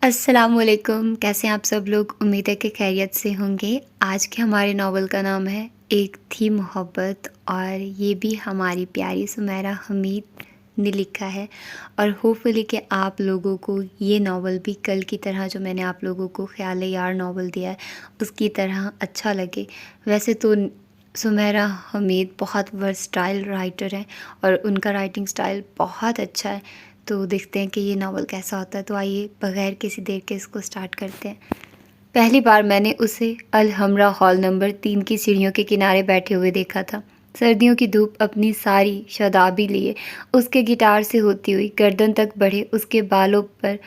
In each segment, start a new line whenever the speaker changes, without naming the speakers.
अस्सलामुअलैकुम, कैसे हैं आप सब लोग? उम्मीद है कि खैरियत से होंगे। आज के हमारे नावल का नाम है एक थी मोहब्बत और ये भी हमारी प्यारी सुमेरा हमीद ने लिखा है। और होपफुली कि आप लोगों को ये नावल भी कल की तरह जो मैंने आप लोगों को ख़याल यार नावल दिया है उसकी तरह अच्छा लगे। वैसे तो सुमेरा हमीद बहुत वर्सटाइल राइटर हैं और उनका राइटिंग स्टाइल बहुत अच्छा है। तो देखते हैं कि ये नावल कैसा होता है। तो आइए बग़ैर किसी देर के इसको स्टार्ट करते हैं। पहली बार मैंने उसे अल हमरा हॉल नंबर 3 की सीढ़ियों के किनारे बैठे हुए देखा था। सर्दियों की धूप अपनी सारी शदाबी लिए उसके गिटार से होती हुई गर्दन तक बढ़े उसके बालों पर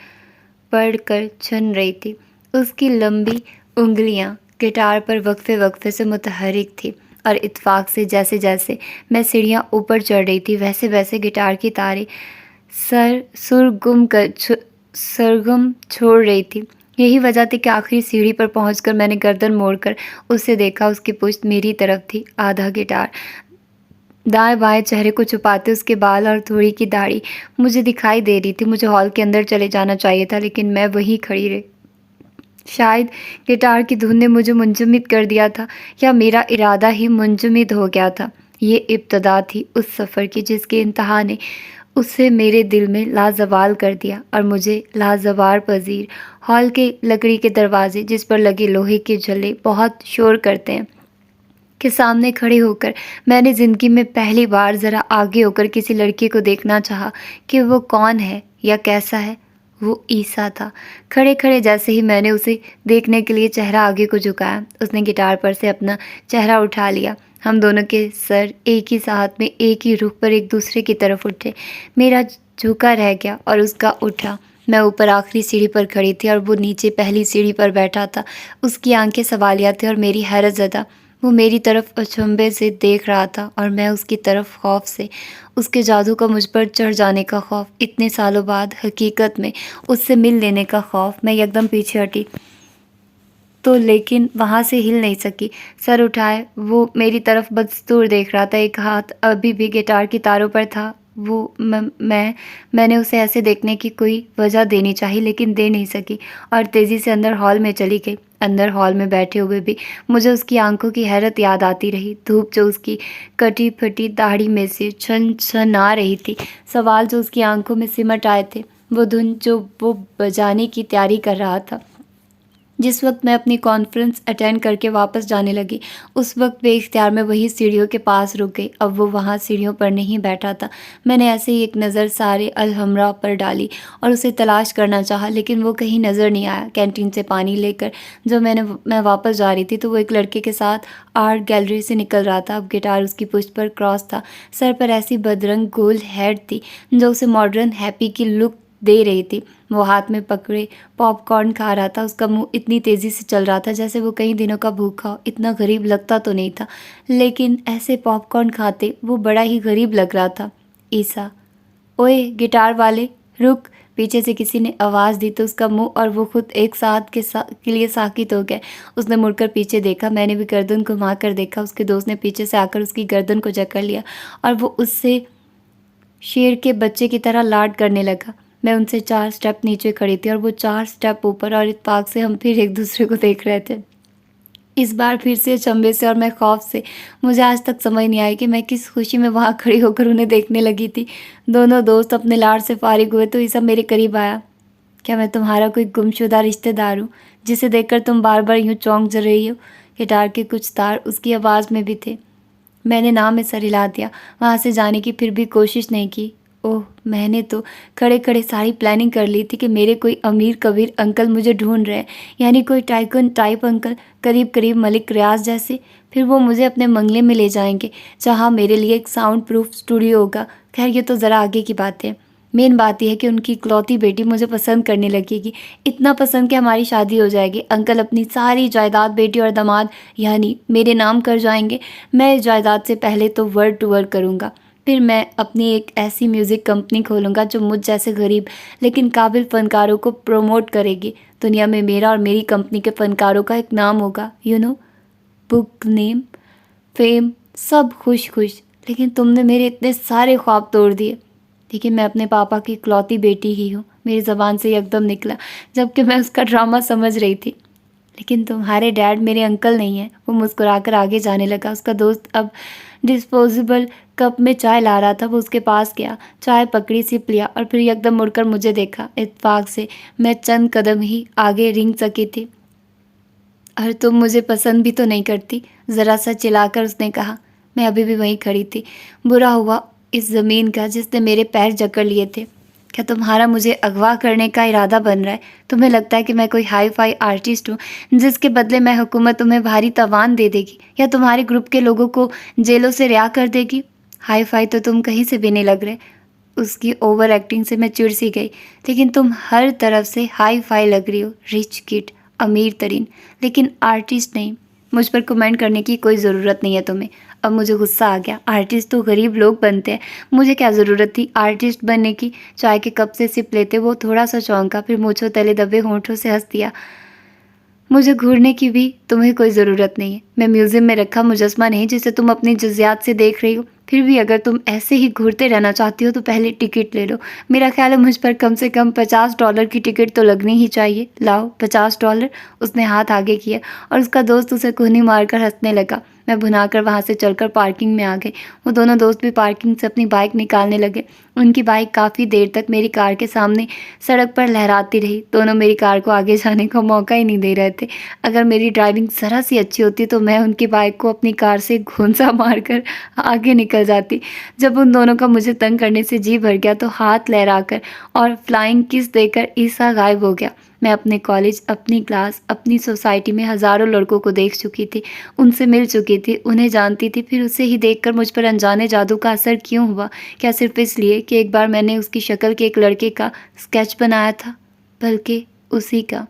पड़कर छन रही थी। उसकी लंबी उंगलियां गिटार पर वक्फे वक्फे से मुतहरिक थी और इत्फाक से जैसे जैसे मैं सीढ़ियां ऊपर चढ़ रही थी वैसे वैसे गिटार की तारें सरगम छोड़ रही थी। यही वजह थी कि आखिरी सीढ़ी पर पहुंचकर मैंने गर्दन मोड़कर उसे देखा। उसकी पुश्त मेरी तरफ थी, आधा गिटार दाएं बाएं चेहरे को छुपाते उसके बाल और थोड़ी की दाढ़ी मुझे दिखाई दे रही थी। मुझे हॉल के अंदर चले जाना चाहिए था लेकिन मैं वहीं खड़ी रही। शायद गिटार की धुन ने मुझे मुंजमद कर दिया था या मेरा इरादा ही मुंजमद हो गया था। ये इब्तदा थी उस सफ़र की जिसके इंतहा ने उसे मेरे दिल में लाजवाल कर दिया और मुझे लाजवार पजीर। हॉल के लकड़ी के दरवाजे जिस पर लगे लोहे के जले बहुत शोर करते हैं के सामने खड़े होकर मैंने ज़िंदगी में पहली बार ज़रा आगे होकर किसी लड़के को देखना चाहा कि वो कौन है या कैसा है। वो ईसा था। खड़े खड़े जैसे ही मैंने उसे देखने के लिए चेहरा आगे को झुकाया उसने गिटार पर से अपना चेहरा उठा लिया। हम दोनों के सर एक ही साथ में एक ही रुख पर एक दूसरे की तरफ उठे। मेरा झुका रह गया और उसका उठा। मैं ऊपर आखिरी सीढ़ी पर खड़ी थी और वो नीचे पहली सीढ़ी पर बैठा था। उसकी आंखें सवालिया थी और मेरी हैरत ज़दा। वो मेरी तरफ अचंभे से देख रहा था और मैं उसकी तरफ खौफ से। उसके जादू का मुझ पर चढ़ जाने का खौफ, इतने सालों बाद हकीकत में उससे मिल लेने का खौफ। मैं एकदम पीछे हटी तो लेकिन वहाँ से हिल नहीं सकी। सर उठाए वो मेरी तरफ बदस्तूर देख रहा था। एक हाथ अभी भी गिटार की तारों पर था। वो मैंने उसे ऐसे देखने की कोई वजह देनी चाहिए लेकिन दे नहीं सकी और तेज़ी से अंदर हॉल में चली गई। अंदर हॉल में बैठे हुए भी मुझे उसकी आंखों की हैरत याद आती रही। धूप जो उसकी कटी फटी दाढ़ी में से छन छन आ रही थी, सवाल जो उसकी आंखों में सिमट आए थे, वो धुन जो वो बजाने की तैयारी कर रहा था। जिस वक्त मैं अपनी कॉन्फ्रेंस अटेंड करके वापस जाने लगी उस वक्त बेइख्तियार में वही सीढ़ियों के पास रुक गई। अब वो वहाँ सीढ़ियों पर नहीं बैठा था। मैंने ऐसे ही एक नज़र सारे अलहमरा पर डाली और उसे तलाश करना चाहा लेकिन वो कहीं नज़र नहीं आया। कैंटीन से पानी लेकर जब मैं वापस जा रही थी तो वो एक लड़के के साथ आर्ट गैलरी से निकल रहा था। अब गिटार उसकी पुश्त पर क्रॉस था। सर पर ऐसी बदरंग गोल हेड थी जो उसे मॉडर्न हैप्पी की लुक दे रही थी। वो हाथ में पकड़े पॉपकॉर्न खा रहा था। उसका मुंह इतनी तेज़ी से चल रहा था जैसे वो कई दिनों का भूखा हो। इतना गरीब लगता तो नहीं था लेकिन ऐसे पॉपकॉर्न खाते वो बड़ा ही गरीब लग रहा था। ईसा, ओए गिटार वाले रुक! पीछे से किसी ने आवाज़ दी तो उसका मुंह और वो खुद एक साथ के लिए साकित हो गए। उसने मुड़कर पीछे देखा। मैंने भी गर्दन घुमा कर देखा। उसके दोस्त ने पीछे से आकर उसकी गर्दन को जकड़ लिया और वो उससे शेर के बच्चे की तरह लाड करने लगा। मैं उनसे 4 स्टेप नीचे खड़ी थी और वो 4 स्टेप ऊपर और इत्तेफाक से हम फिर एक दूसरे को देख रहे थे। इस बार फिर से अचंभे से और मैं खौफ से। मुझे आज तक समझ नहीं आई कि मैं किस खुशी में वहाँ खड़ी होकर उन्हें देखने लगी थी। दोनों दोस्त अपने लाड से फारिग हुए तो ईसा मेरे करीब आया। क्या मैं तुम्हारा कोई गुमशुदा रिश्तेदार हूँ जिसे देखकर तुम बार बार यूँ चौंक जा रही हो? गिटार के कुछ तार उसकी आवाज़ में भी थे। मैंने नाम में सर हिला दिया। वहाँ से जाने की फिर भी कोशिश नहीं की। ओह, मैंने तो खड़े खड़े सारी प्लानिंग कर ली थी कि मेरे कोई अमीर कबीर अंकल मुझे ढूंढ रहे हैं, यानी कोई टाइकून टाइप अंकल, करीब करीब मलिक रियाज जैसे। फिर वो मुझे अपने बंगले में ले जाएंगे जहाँ मेरे लिए एक साउंड प्रूफ स्टूडियो होगा। खैर ये तो ज़रा आगे की बात है। मेन बात यह है कि उनकी इकलौती बेटी मुझे पसंद करने लगेगी। इतना पसंद कि हमारी शादी हो जाएगी। अंकल अपनी सारी जायदाद बेटी और दामाद यानी मेरे नाम कर जाएंगे। मैं इस जायदाद से पहले तो वर्ड टू वर्ड करूँगा। फिर मैं अपनी एक ऐसी म्यूज़िक कंपनी खोलूँगा जो मुझ जैसे गरीब लेकिन काबिल फ़नकारों को प्रमोट करेगी। दुनिया में मेरा और मेरी कंपनी के फ़नकारों का एक नाम होगा। बुक नेम, फेम, सब खुश खुश। लेकिन तुमने मेरे इतने सारे ख्वाब तोड़ दिए। लेकिन मैं अपने पापा की इकलौती बेटी ही हूँ। मेरी ज़बान से एकदम निकला, जबकि मैं उसका ड्रामा समझ रही थी। लेकिन तुम्हारे डैड मेरे अंकल नहीं हैं। वो मुस्कुराकर आगे जाने लगा। उसका दोस्त अब डिस्पोजेबल कप में चाय ला रहा था। वो उसके पास गया, चाय पकड़ी, सिप लिया और फिर एकदम मुड़कर मुझे देखा। इत्तेफाक से मैं चंद कदम ही आगे रेंग सकी थी। और तुम मुझे पसंद भी तो नहीं करती, ज़रा सा चिल्लाकर उसने कहा। मैं अभी भी वहीं खड़ी थी। बुरा हुआ इस ज़मीन का जिसने मेरे पैर जकड़ लिए थे। क्या तुम्हारा मुझे अगवा करने का इरादा बन रहा है? तुम्हें लगता है कि मैं कोई हाई फाई आर्टिस्ट हूँ जिसके बदले मैं हुकूमत तुम्हें भारी तावान दे देगी या तुम्हारे ग्रुप के लोगों को जेलों से रिहा कर देगी? हाई फाई तो तुम कहीं से भी नहीं लग रहे। उसकी ओवर एक्टिंग से मैं चिढ़ सी गई। लेकिन तुम हर तरफ से हाई फाई लग रही हो, रिच किड, अमीर तरीन, लेकिन आर्टिस्ट नहीं। मुझ पर कमेंट करने की कोई ज़रूरत नहीं है तुम्हें। अब मुझे गुस्सा आ गया। आर्टिस्ट तो गरीब लोग बनते हैं, मुझे क्या ज़रूरत थी आर्टिस्ट बनने की? चाय के कप से सिप लेते वो थोड़ा सा चौंका, फिर मूंछों तले दबे होंठों से हंस दिया। मुझे घूरने की भी तुम्हें कोई ज़रूरत नहीं है। मैं म्यूज़ियम में रखा मुजस्मा नहीं जिसे तुम अपनी जज्बात से देख रही हो। फिर भी अगर तुम ऐसे ही घूरते रहना चाहती हो तो पहले टिकट ले लो। मेरा ख्याल है मुझ पर कम से कम $50 की टिकट तो लगनी ही चाहिए। लाओ $50। उसने हाथ आगे किया और उसका दोस्त उसे कुहनी मारकर हंसने लगा। मैं भुनाकर वहाँ से चलकर पार्किंग में आ गई। वो दोनों दोस्त भी पार्किंग से अपनी बाइक निकालने लगे। उनकी बाइक काफ़ी देर तक मेरी कार के सामने सड़क पर लहराती रही। दोनों मेरी कार को आगे जाने का मौका ही नहीं दे रहे थे। अगर मेरी ड्राइविंग ज़रा सी अच्छी होती तो मैं उनकी बाइक को अपनी कार से घूंसा मारकर आगे निकल जाती। जब उन दोनों का मुझे तंग करने से जी भर गया तो हाथ लहराकर और फ्लाइंग किस देकर ईसा गायब हो गया। मैं अपने कॉलेज, अपनी क्लास, अपनी सोसाइटी में हज़ारों लड़कों को देख चुकी थी, उनसे मिल चुकी थी, उन्हें जानती थी। फिर उसे ही देखकर मुझ पर अनजाने जादू का असर क्यों हुआ? क्या सिर्फ इसलिए कि एक बार मैंने उसकी शक्ल के एक लड़के का स्केच बनाया था? बल्कि उसी का।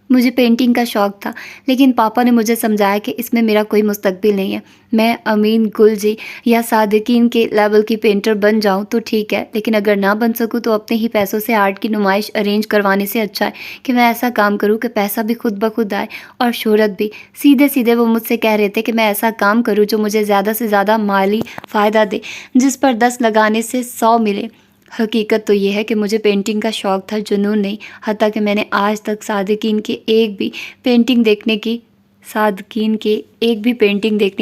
मुझे पेंटिंग का शौक़ था, लेकिन पापा ने मुझे समझाया कि इसमें मेरा कोई मुस्तकबिल नहीं है। मैं अमीन गुलजी या सादिकीन के लेवल की पेंटर बन जाऊं तो ठीक है, लेकिन अगर ना बन सकूं तो अपने ही पैसों से आर्ट की नुमाइश अरेंज करवाने से अच्छा है कि मैं ऐसा काम करूं कि पैसा भी खुद ब खुद आए और शोहरत भी। सीधे सीधे वो मुझसे कह रहे थे कि मैं ऐसा काम करूँ जो मुझे ज़्यादा से ज़्यादा माली फ़ायदा दे, जिस पर 10 लगाने से 100 मिले। हकीकत तो ये है कि मुझे पेंटिंग का शौक़ था, जुनून नहीं। हत्ता कि मैंने आज तक सादिकीन के एक भी पेंटिंग देखने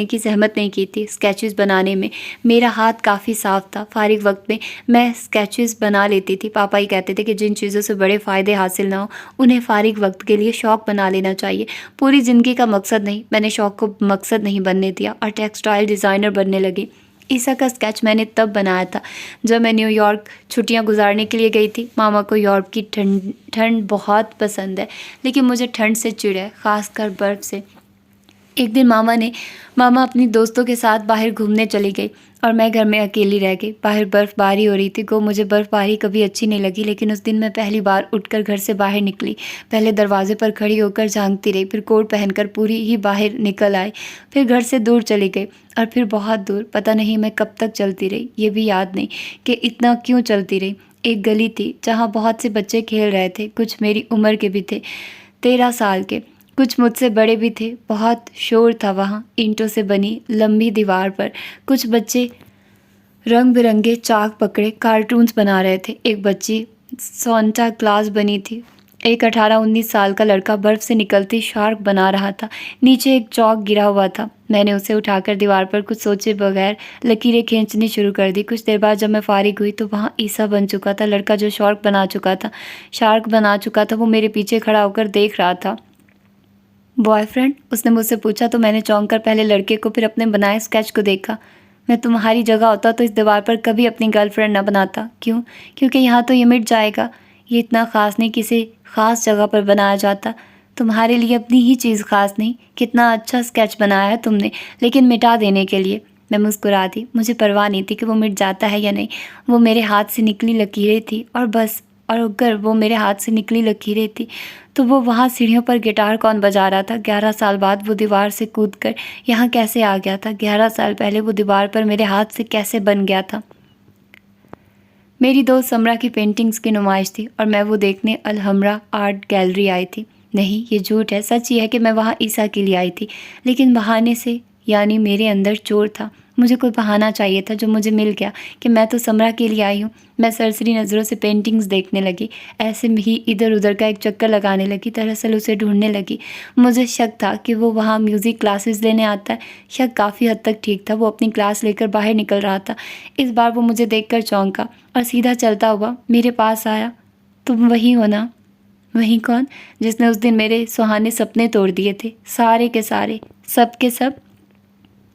की ज़हमत नहीं की थी। स्केचेस बनाने में मेरा हाथ काफ़ी साफ़ था। फारिग वक्त में मैं स्केचेस बना लेती थी। पापा ही कहते थे कि जिन चीज़ों से बड़े फ़ायदे हासिल ना हो उन्हें फारिग वक्त के लिए शौक़ बना लेना चाहिए, पूरी ज़िंदगी का मकसद नहीं। मैंने शौक़ को मकसद नहीं बनने दिया और टेक्सटाइल डिज़ाइनर बनने लगी। ईसा का स्केच मैंने तब बनाया था जब मैं न्यूयॉर्क छुट्टियां गुजारने के लिए गई थी। मामा को यूरोप की ठंड बहुत पसंद है, लेकिन मुझे ठंड से चिढ़ है, ख़ासकर बर्फ़ से। एक दिन मामा अपनी दोस्तों के साथ बाहर घूमने चली गई और मैं घर में अकेली रह गई। बाहर बर्फ़बारी हो रही थी। मुझे बर्फ़बारी कभी अच्छी नहीं लगी, लेकिन उस दिन मैं पहली बार उठकर घर से बाहर निकली। पहले दरवाजे पर खड़ी होकर झांकती रही, फिर कोट पहनकर पूरी ही बाहर निकल आई, फिर घर से दूर चली गई और फिर बहुत दूर। पता नहीं मैं कब तक चलती रही, ये भी याद नहीं कि इतना क्यों चलती रही। एक गली थी जहाँ बहुत से बच्चे खेल रहे थे, कुछ मेरी उम्र के भी थे, 13 साल के, कुछ मुझसे बड़े भी थे। बहुत शोर था वहाँ। ईंटों से बनी लंबी दीवार पर कुछ बच्चे रंग बिरंगे चाक पकड़े कार्टून्स बना रहे थे। एक बच्ची सांता क्लॉज बनी थी। एक 18-19 साल का लड़का बर्फ़ से निकलती शार्क बना रहा था। नीचे एक चौक गिरा हुआ था। मैंने उसे उठाकर दीवार पर कुछ सोचे बगैर लकीरें खींचनी शुरू कर दी। कुछ देर बाद जब मैं फारिग हुई तो वहाँ ईसा बन चुका था। लड़का जो शार्क बना चुका था वो मेरे पीछे खड़ा होकर देख रहा था। बॉयफ्रेंड? उसने मुझसे पूछा तो मैंने चौंक कर पहले लड़के को फिर अपने बनाए स्केच को देखा। मैं तुम्हारी जगह होता तो इस दीवार पर कभी अपनी गर्लफ्रेंड न बनाता। क्यों? क्योंकि यहाँ तो ये मिट जाएगा। ये इतना ख़ास नहीं, किसी ख़ास जगह पर बनाया जाता। तुम्हारे लिए अपनी ही चीज़ ख़ास नहीं। कितना अच्छा स्केच बनाया है तुमने, लेकिन मिटा देने के लिए। मैं मुस्कुरा दी। मुझे परवाह नहीं थी कि वो मिट जाता है या नहीं। वो मेरे हाथ से निकली लकीरें थी और बस। और अगर वो मेरे हाथ से निकली लकीरें थी तो वो वहाँ सीढ़ियों पर गिटार कौन बजा रहा था? 11 साल बाद वो दीवार से कूदकर यहाँ कैसे आ गया था? 11 साल पहले वो दीवार पर मेरे हाथ से कैसे बन गया था? मेरी दोस्त समरा की पेंटिंग्स की नुमाइश थी और मैं वो देखने अलहमरा आर्ट गैलरी आई थी। नहीं, ये झूठ है। सच ये है कि मैं वहाँ ईसा के लिए आई थी, लेकिन बहाने से, यानी मेरे अंदर चोर था। मुझे कोई बहाना चाहिए था जो मुझे मिल गया कि मैं तो समरा के लिए आई हूँ। मैं सरसरी नज़रों से पेंटिंग्स देखने लगी, ऐसे में ही इधर उधर का एक चक्कर लगाने लगी। दरअसल उसे ढूंढने लगी। मुझे शक था कि वो वहाँ म्यूज़िक क्लासेस लेने आता है। शक काफ़ी हद तक ठीक था। वो अपनी क्लास लेकर बाहर निकल रहा था। इस बार वो मुझे देखकर चौंका और सीधा चलता हुआ मेरे पास आया। तुम वही हो ना? वही कौन जिसने उस दिन मेरे सुहाने सपने तोड़ दिए थे, सारे के सारे, सब के सब?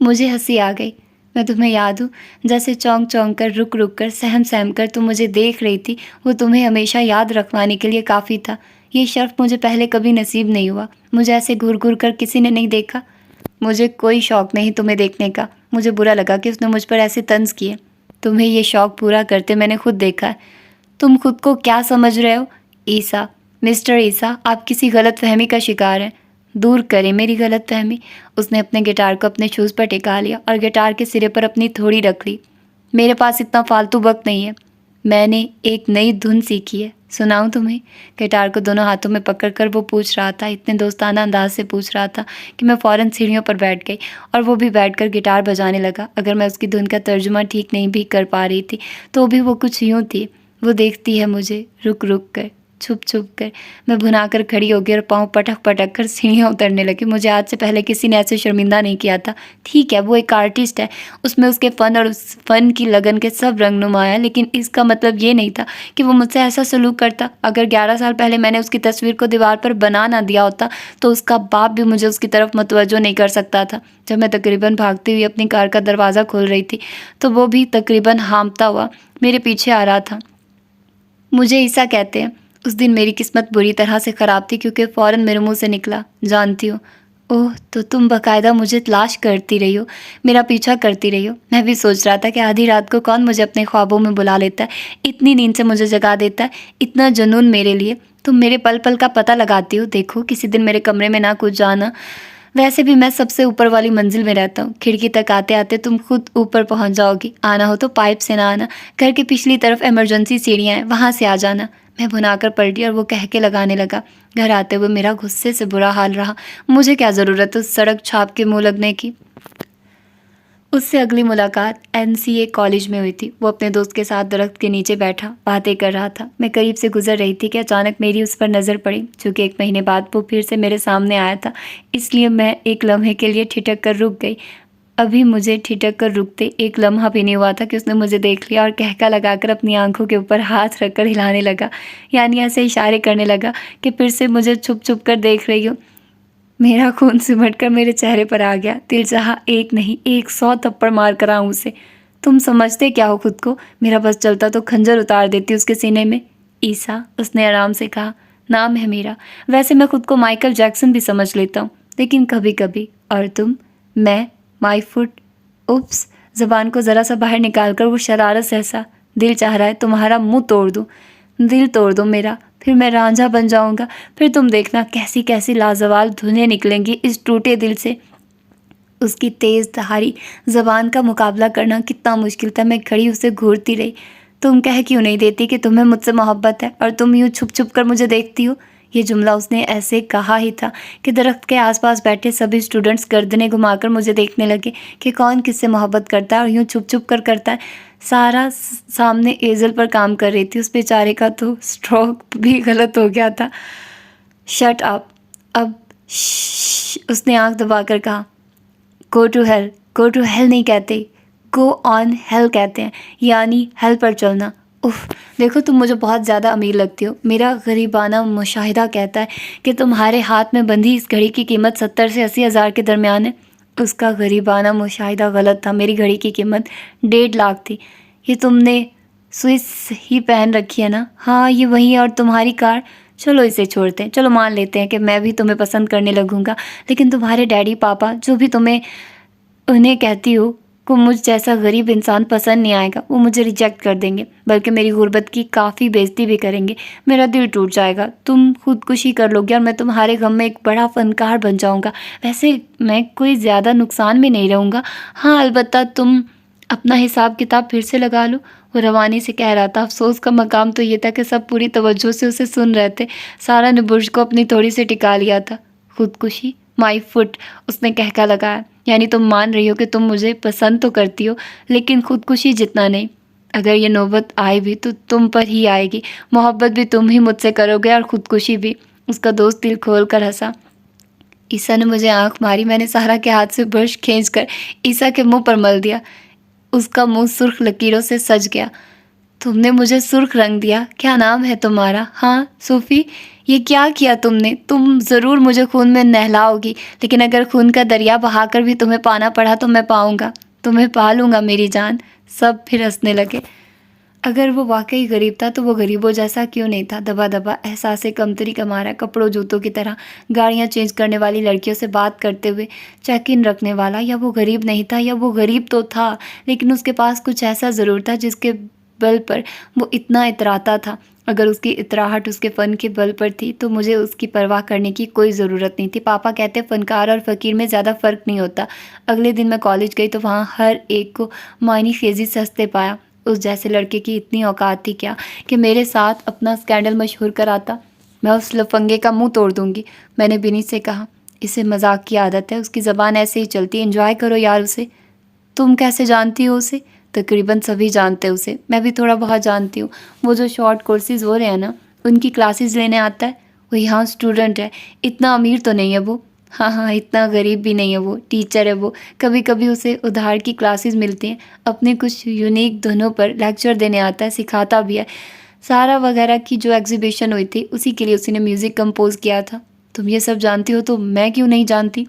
मुझे हंसी आ गई। मैं तुम्हें याद हूँ? जैसे चौंक चौंक कर, रुक रुक कर, सहम सहम कर तुम मुझे देख रही थी। वो तुम्हें हमेशा याद रखवाने के लिए काफ़ी था। ये शर्फ मुझे पहले कभी नसीब नहीं हुआ। मुझे ऐसे घूर घूर कर किसी ने नहीं देखा। मुझे कोई शौक़ नहीं तुम्हें देखने का। मुझे बुरा लगा कि उसने मुझ पर ऐसे तंज किए। तुम्हें ये शौक़ पूरा करते मैंने खुद देखा है। तुम खुद को क्या समझ रहे हो? ईसा, मिस्टर ईसा, आप किसी गलत फहमी का शिकार हैं। दूर करें मेरी गलत फहमी। उसने अपने गिटार को अपने शूज़ पर टिका लिया और गिटार के सिरे पर अपनी थोड़ी रख ली। मेरे पास इतना फालतू वक्त नहीं है। मैंने एक नई धुन सीखी है, सुनाऊं तुम्हें? गिटार को दोनों हाथों में पकड़कर वो पूछ रहा था, इतने दोस्ताना अंदाज से पूछ रहा था कि मैं फ़ौरन सीढ़ियों पर बैठ गई और वो भी बैठकर गिटार बजाने लगा। अगर मैं उसकी धुन का तर्जुमा ठीक नहीं भी कर पा रही थी तो भी वो कुछ यूँ थी। वो देखती है मुझे रुक रुक कर, छुप छुप कर। मैं भुना कर खड़ी हो गई और पाँव पटक पटक कर सीढ़ियाँ उतरने लगी। मुझे आज से पहले किसी ने ऐसे शर्मिंदा नहीं किया था। ठीक है, वो एक आर्टिस्ट है, उसमें उसके फ़न और उस फ़न की लगन के सब रंग नुमाया, लेकिन इसका मतलब ये नहीं था कि वो मुझसे ऐसा सलूक करता। अगर 11 साल पहले मैंने उसकी तस्वीर को दीवार पर बना ना दिया होता तो उसका बाप भी मुझे उसकी तरफ मुतवज्जो नहीं कर सकता था। जब मैं तकरीबन भागती हुई अपनी कार का दरवाज़ा खोल रही थी तो वो भी तकरीबन हाँफता हुआ मेरे पीछे आ रहा था। मुझे ईसा कहते हैं। उस दिन मेरी किस्मत बुरी तरह से ख़राब थी क्योंकि फ़ौरन मेरे मुंह से निकला, जानती हो। ओह, तो तुम बाकायदा मुझे तलाश करती रही हो, मेरा पीछा करती रही हो। मैं भी सोच रहा था कि आधी रात को कौन मुझे अपने ख्वाबों में बुला लेता है, इतनी नींद से मुझे जगा देता है, इतना जुनून मेरे लिए। तुम मेरे पल पल का पता लगाती हो। देखो, किसी दिन मेरे कमरे में ना कुछ जाना। वैसे भी मैं सबसे ऊपर वाली मंजिल में रहता हूँ। खिड़की तक आते आते तुम खुद ऊपर पहुँच जाओगी। आना हो तो पाइप से ना आना। घर के पिछली तरफ इमरजेंसी सीढ़ियाँ हैं, वहाँ से आ जाना। मैं भुनाकर पलटी और वो कह के लगाने लगा। घर आते हुए मेरा गुस्से से बुरा हाल रहा। मुझे क्या ज़रूरत उस सड़क छाप के मुँह लगने की। उससे अगली मुलाकात एनसीए कॉलेज में हुई थी। वो अपने दोस्त के साथ दरख्त के नीचे बैठा बातें कर रहा था। मैं करीब से गुजर रही थी कि अचानक मेरी उस पर नज़र पड़ी। चूँकि 1 महीने बाद वो फिर से मेरे सामने आया था, इसलिए मैं एक लम्हे के लिए ठिठक कर रुक गई। अभी मुझे ठिठक कर रुकते 1 लम्हा भी नहीं हुआ था कि उसने मुझे देख लिया और कहका लगाकर अपनी आंखों के ऊपर हाथ रखकर हिलाने लगा, यानी ऐसे इशारे करने लगा कि फिर से मुझे छुप छुप कर देख रही हो। मेरा खून सिमट कर मेरे चेहरे पर आ गया। दिल चाहा एक नहीं 100 थप्पड़ मार कर आऊँ उसे। तुम समझते क्या हो खुद को? मेरा बस चलता तो खंजर उतार देती उसके सीने में। ईसा, उसने आराम से कहा, नाम है मेरा। वैसे मैं खुद को माइकल जैक्सन भी समझ लेता हूँ, लेकिन कभी कभी। और तुम? मैं? My foot. उप्स, ज़बान को ज़रा सा बाहर निकाल कर वो शरारत से हंसा। दिल चाह रहा है तुम्हारा मुँह तोड़ दूँ। दिल तोड़ दो मेरा, फिर मैं रांझा बन जाऊंगा। फिर तुम देखना कैसी कैसी लाजवाब धुनें निकलेंगी इस टूटे दिल से। उसकी तेज़ धारी ज़बान का मुकाबला करना कितना मुश्किल था। मैं खड़ी उसे घूरती रही। तुम कह क्यों नहीं देती कि तुम्हें मुझसे मोहब्बत है और तुम यूँ छुप छुप कर मुझे देखती हो? ये जुमला उसने ऐसे कहा ही था कि दरख्त के आसपास बैठे सभी स्टूडेंट्स गर्दनें घुमाकर मुझे देखने लगे कि कौन किससे मोहब्बत करता है और यूँ छुप छुप कर करता है। सारा सामने एजल पर काम कर रही थी। उस बेचारे का तो स्ट्रोक भी गलत हो गया था। शट अप अब। उसने आंख दबाकर कहा। Go to hell. Go to hell नहीं कहते, गो ऑन हेल कहते हैं, यानी हेल पर चलना। उफ, देखो तुम मुझे बहुत ज़्यादा अमीर लगती हो। मेरा गरीबाना मुशाहिदा कहता है कि तुम्हारे हाथ में बंधी इस घड़ी की कीमत 70 से 80 हज़ार के दरमियान है। उसका गरीबाना मुशाहिदा गलत था। मेरी घड़ी की कीमत 1.5 लाख थी। ये तुमने स्विस ही पहन रखी है ना? हाँ, ये वही है। और तुम्हारी कार? चलो इसे छोड़ते हैं। चलो मान लेते हैं कि मैं भी तुम्हें पसंद करने लगूंगा, लेकिन तुम्हारे डैडी पापा जो भी तुम्हें उन्हें कहती हो को मुझ जैसा गरीब इंसान पसंद नहीं आएगा। वो मुझे रिजेक्ट कर देंगे, बल्कि मेरी गुर्बत की काफ़ी बेइज्जती भी करेंगे। मेरा दिल टूट जाएगा। तुम खुदकुशी कर लोगे और मैं तुम्हारे गम में एक बड़ा फ़नकार बन जाऊंगा। वैसे मैं कोई ज़्यादा नुकसान में नहीं रहूँगा। हाँ, अलबत्ता तुम अपना हिसाब किताब फिर से लगा लो। वो रवानी से कह रहा था। अफसोस का मकाम तो ये था कि सब पूरी तवज्जो से उसे सुन रहे थे। सारा ने बुर्ज को अपनी थोड़ी से टिका लिया था। खुदकुशी? माई फुट, उसने कहका लगाया। यानी तुम मान रही हो कि तुम मुझे पसंद तो करती हो, लेकिन खुदकुशी जितना नहीं। अगर ये नौबत आए भी तो तुम पर ही आएगी। मोहब्बत भी तुम ही मुझसे करोगे और खुदकुशी भी। उसका दोस्त दिल खोल कर हंसा। ईसा ने मुझे आंख मारी। मैंने सारा के हाथ से ब्रश खींचकर ईसा के मुंह पर मल दिया। उसका मुंह सुर्ख लकीरों से सज गया। तुमने मुझे सुर्ख रंग दिया। क्या नाम है तुम्हारा? हाँ सूफी। ये क्या किया तुमने? तुम ज़रूर मुझे खून में नहलाओगी, लेकिन अगर खून का दरिया बहाकर भी तुम्हें पाना पड़ा तो मैं पाऊंगा, तुम्हें पा लूंगा मेरी जान। सब फिर हंसने लगे। अगर वो वाकई गरीब था तो वो गरीबों जैसा क्यों नहीं था? दबा दबा एहसास कमतरी का मारा, कपड़ों जूतों की तरह गाड़ियाँ चेंज करने वाली लड़कियों से बात करते हुए चेक इन रखने वाला। या वो गरीब नहीं था, या वो गरीब तो था, लेकिन उसके पास कुछ ऐसा ज़रूर था जिसके बल पर वो इतना इतराता था। अगर उसकी इतराहट उसके फ़न के बल पर थी तो मुझे उसकी परवाह करने की कोई ज़रूरत नहीं थी। पापा कहते फ़नकार और फ़कीर में ज़्यादा फ़र्क नहीं होता। अगले दिन मैं कॉलेज गई तो वहाँ हर एक को मायनी खेजी से हंसते पाया। उस जैसे लड़के की इतनी औकात थी क्या कि मेरे साथ अपना स्कैंडल मशहूर कराता। मैं उस लफंगे का मुंह तोड़ दूंगी। मैंने बिनी से कहा, इसे मजाक की आदत है, उसकी ज़बान ऐसे ही चलती है, एंजॉय करो यार उसे। तुम कैसे जानती हो उसे? तकरीबन सभी जानते हैं उसे, मैं भी थोड़ा बहुत जानती हूँ। वो जो शॉर्ट कोर्सेज हो रहे हैं ना, उनकी क्लासेस लेने आता है। वो यहाँ स्टूडेंट है। इतना अमीर तो नहीं है वो। हाँ हाँ, इतना गरीब भी नहीं है वो। टीचर है वो। कभी कभी उसे उधार की क्लासेस मिलती हैं। अपने कुछ यूनिक धुनों पर लेक्चर देने आता है, सिखाता भी है। सारा वगैरह की जो एग्जीबिशन हुई थी उसी के लिए उसी ने म्यूज़िक कंपोज किया था। तुम ये सब जानती हो तो मैं क्यों नहीं जानती?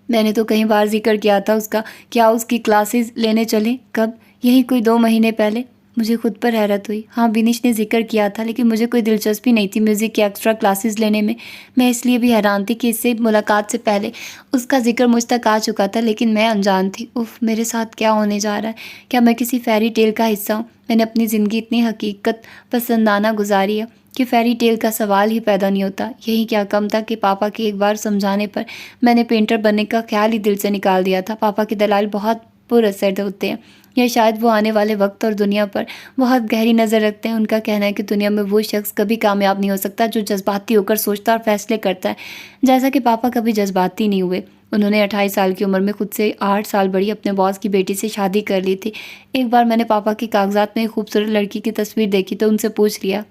मैंने तो कई बार जिक्र किया था उसका। क्या उसकी क्लासेस लेने चले? कब? यही कोई 2 महीने पहले। मुझे खुद पर हैरत हुई। हाँ, बिनिश ने जिक्र किया था, लेकिन मुझे कोई दिलचस्पी नहीं थी म्यूज़िक की एक्स्ट्रा क्लासेस लेने में। मैं इसलिए भी हैरान थी कि इससे मुलाकात से पहले उसका जिक्र मुझ तक आ चुका था, लेकिन मैं अनजान थी। उफ, मेरे साथ क्या होने जा रहा है? क्या मैं किसी फेरी टेल का हिस्सा हूँ? मैंने अपनी ज़िंदगी इतनी हकीकत पसंदाना गुजारी है कि फेरी टेल का सवाल ही पैदा नहीं होता। यही क्या कम था कि पापा के एक बार समझाने पर मैंने पेंटर बनने का ख्याल ही दिल से निकाल दिया था। पापा के दलाल बहुत पुरअसर होते हैं, या शायद वो आने वाले वक्त और दुनिया पर बहुत गहरी नज़र रखते हैं। उनका कहना है कि दुनिया में वो शख्स कभी कामयाब नहीं हो सकता जो जज्बाती होकर सोचता और फैसले करता है, जैसा कि पापा कभी जज्बाती नहीं हुए। उन्होंने 28 साल की उम्र में खुद से 8 साल बड़ी अपने बॉस की बेटी से शादी कर ली थी। एक बार मैंने पापा के कागजात में एक खूबसूरत लड़की की तस्वीर देखी तो उनसे पूछ लिया,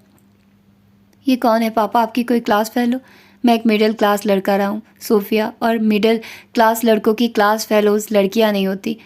ये कौन है पापा? आपकी कोई क्लास फेलो? मैं एक मिडिल क्लास लड़का रहा हूँ सोफिया, और मिडिल क्लास लड़कों की क्लास फेलोज लड़कियाँ नहीं होती।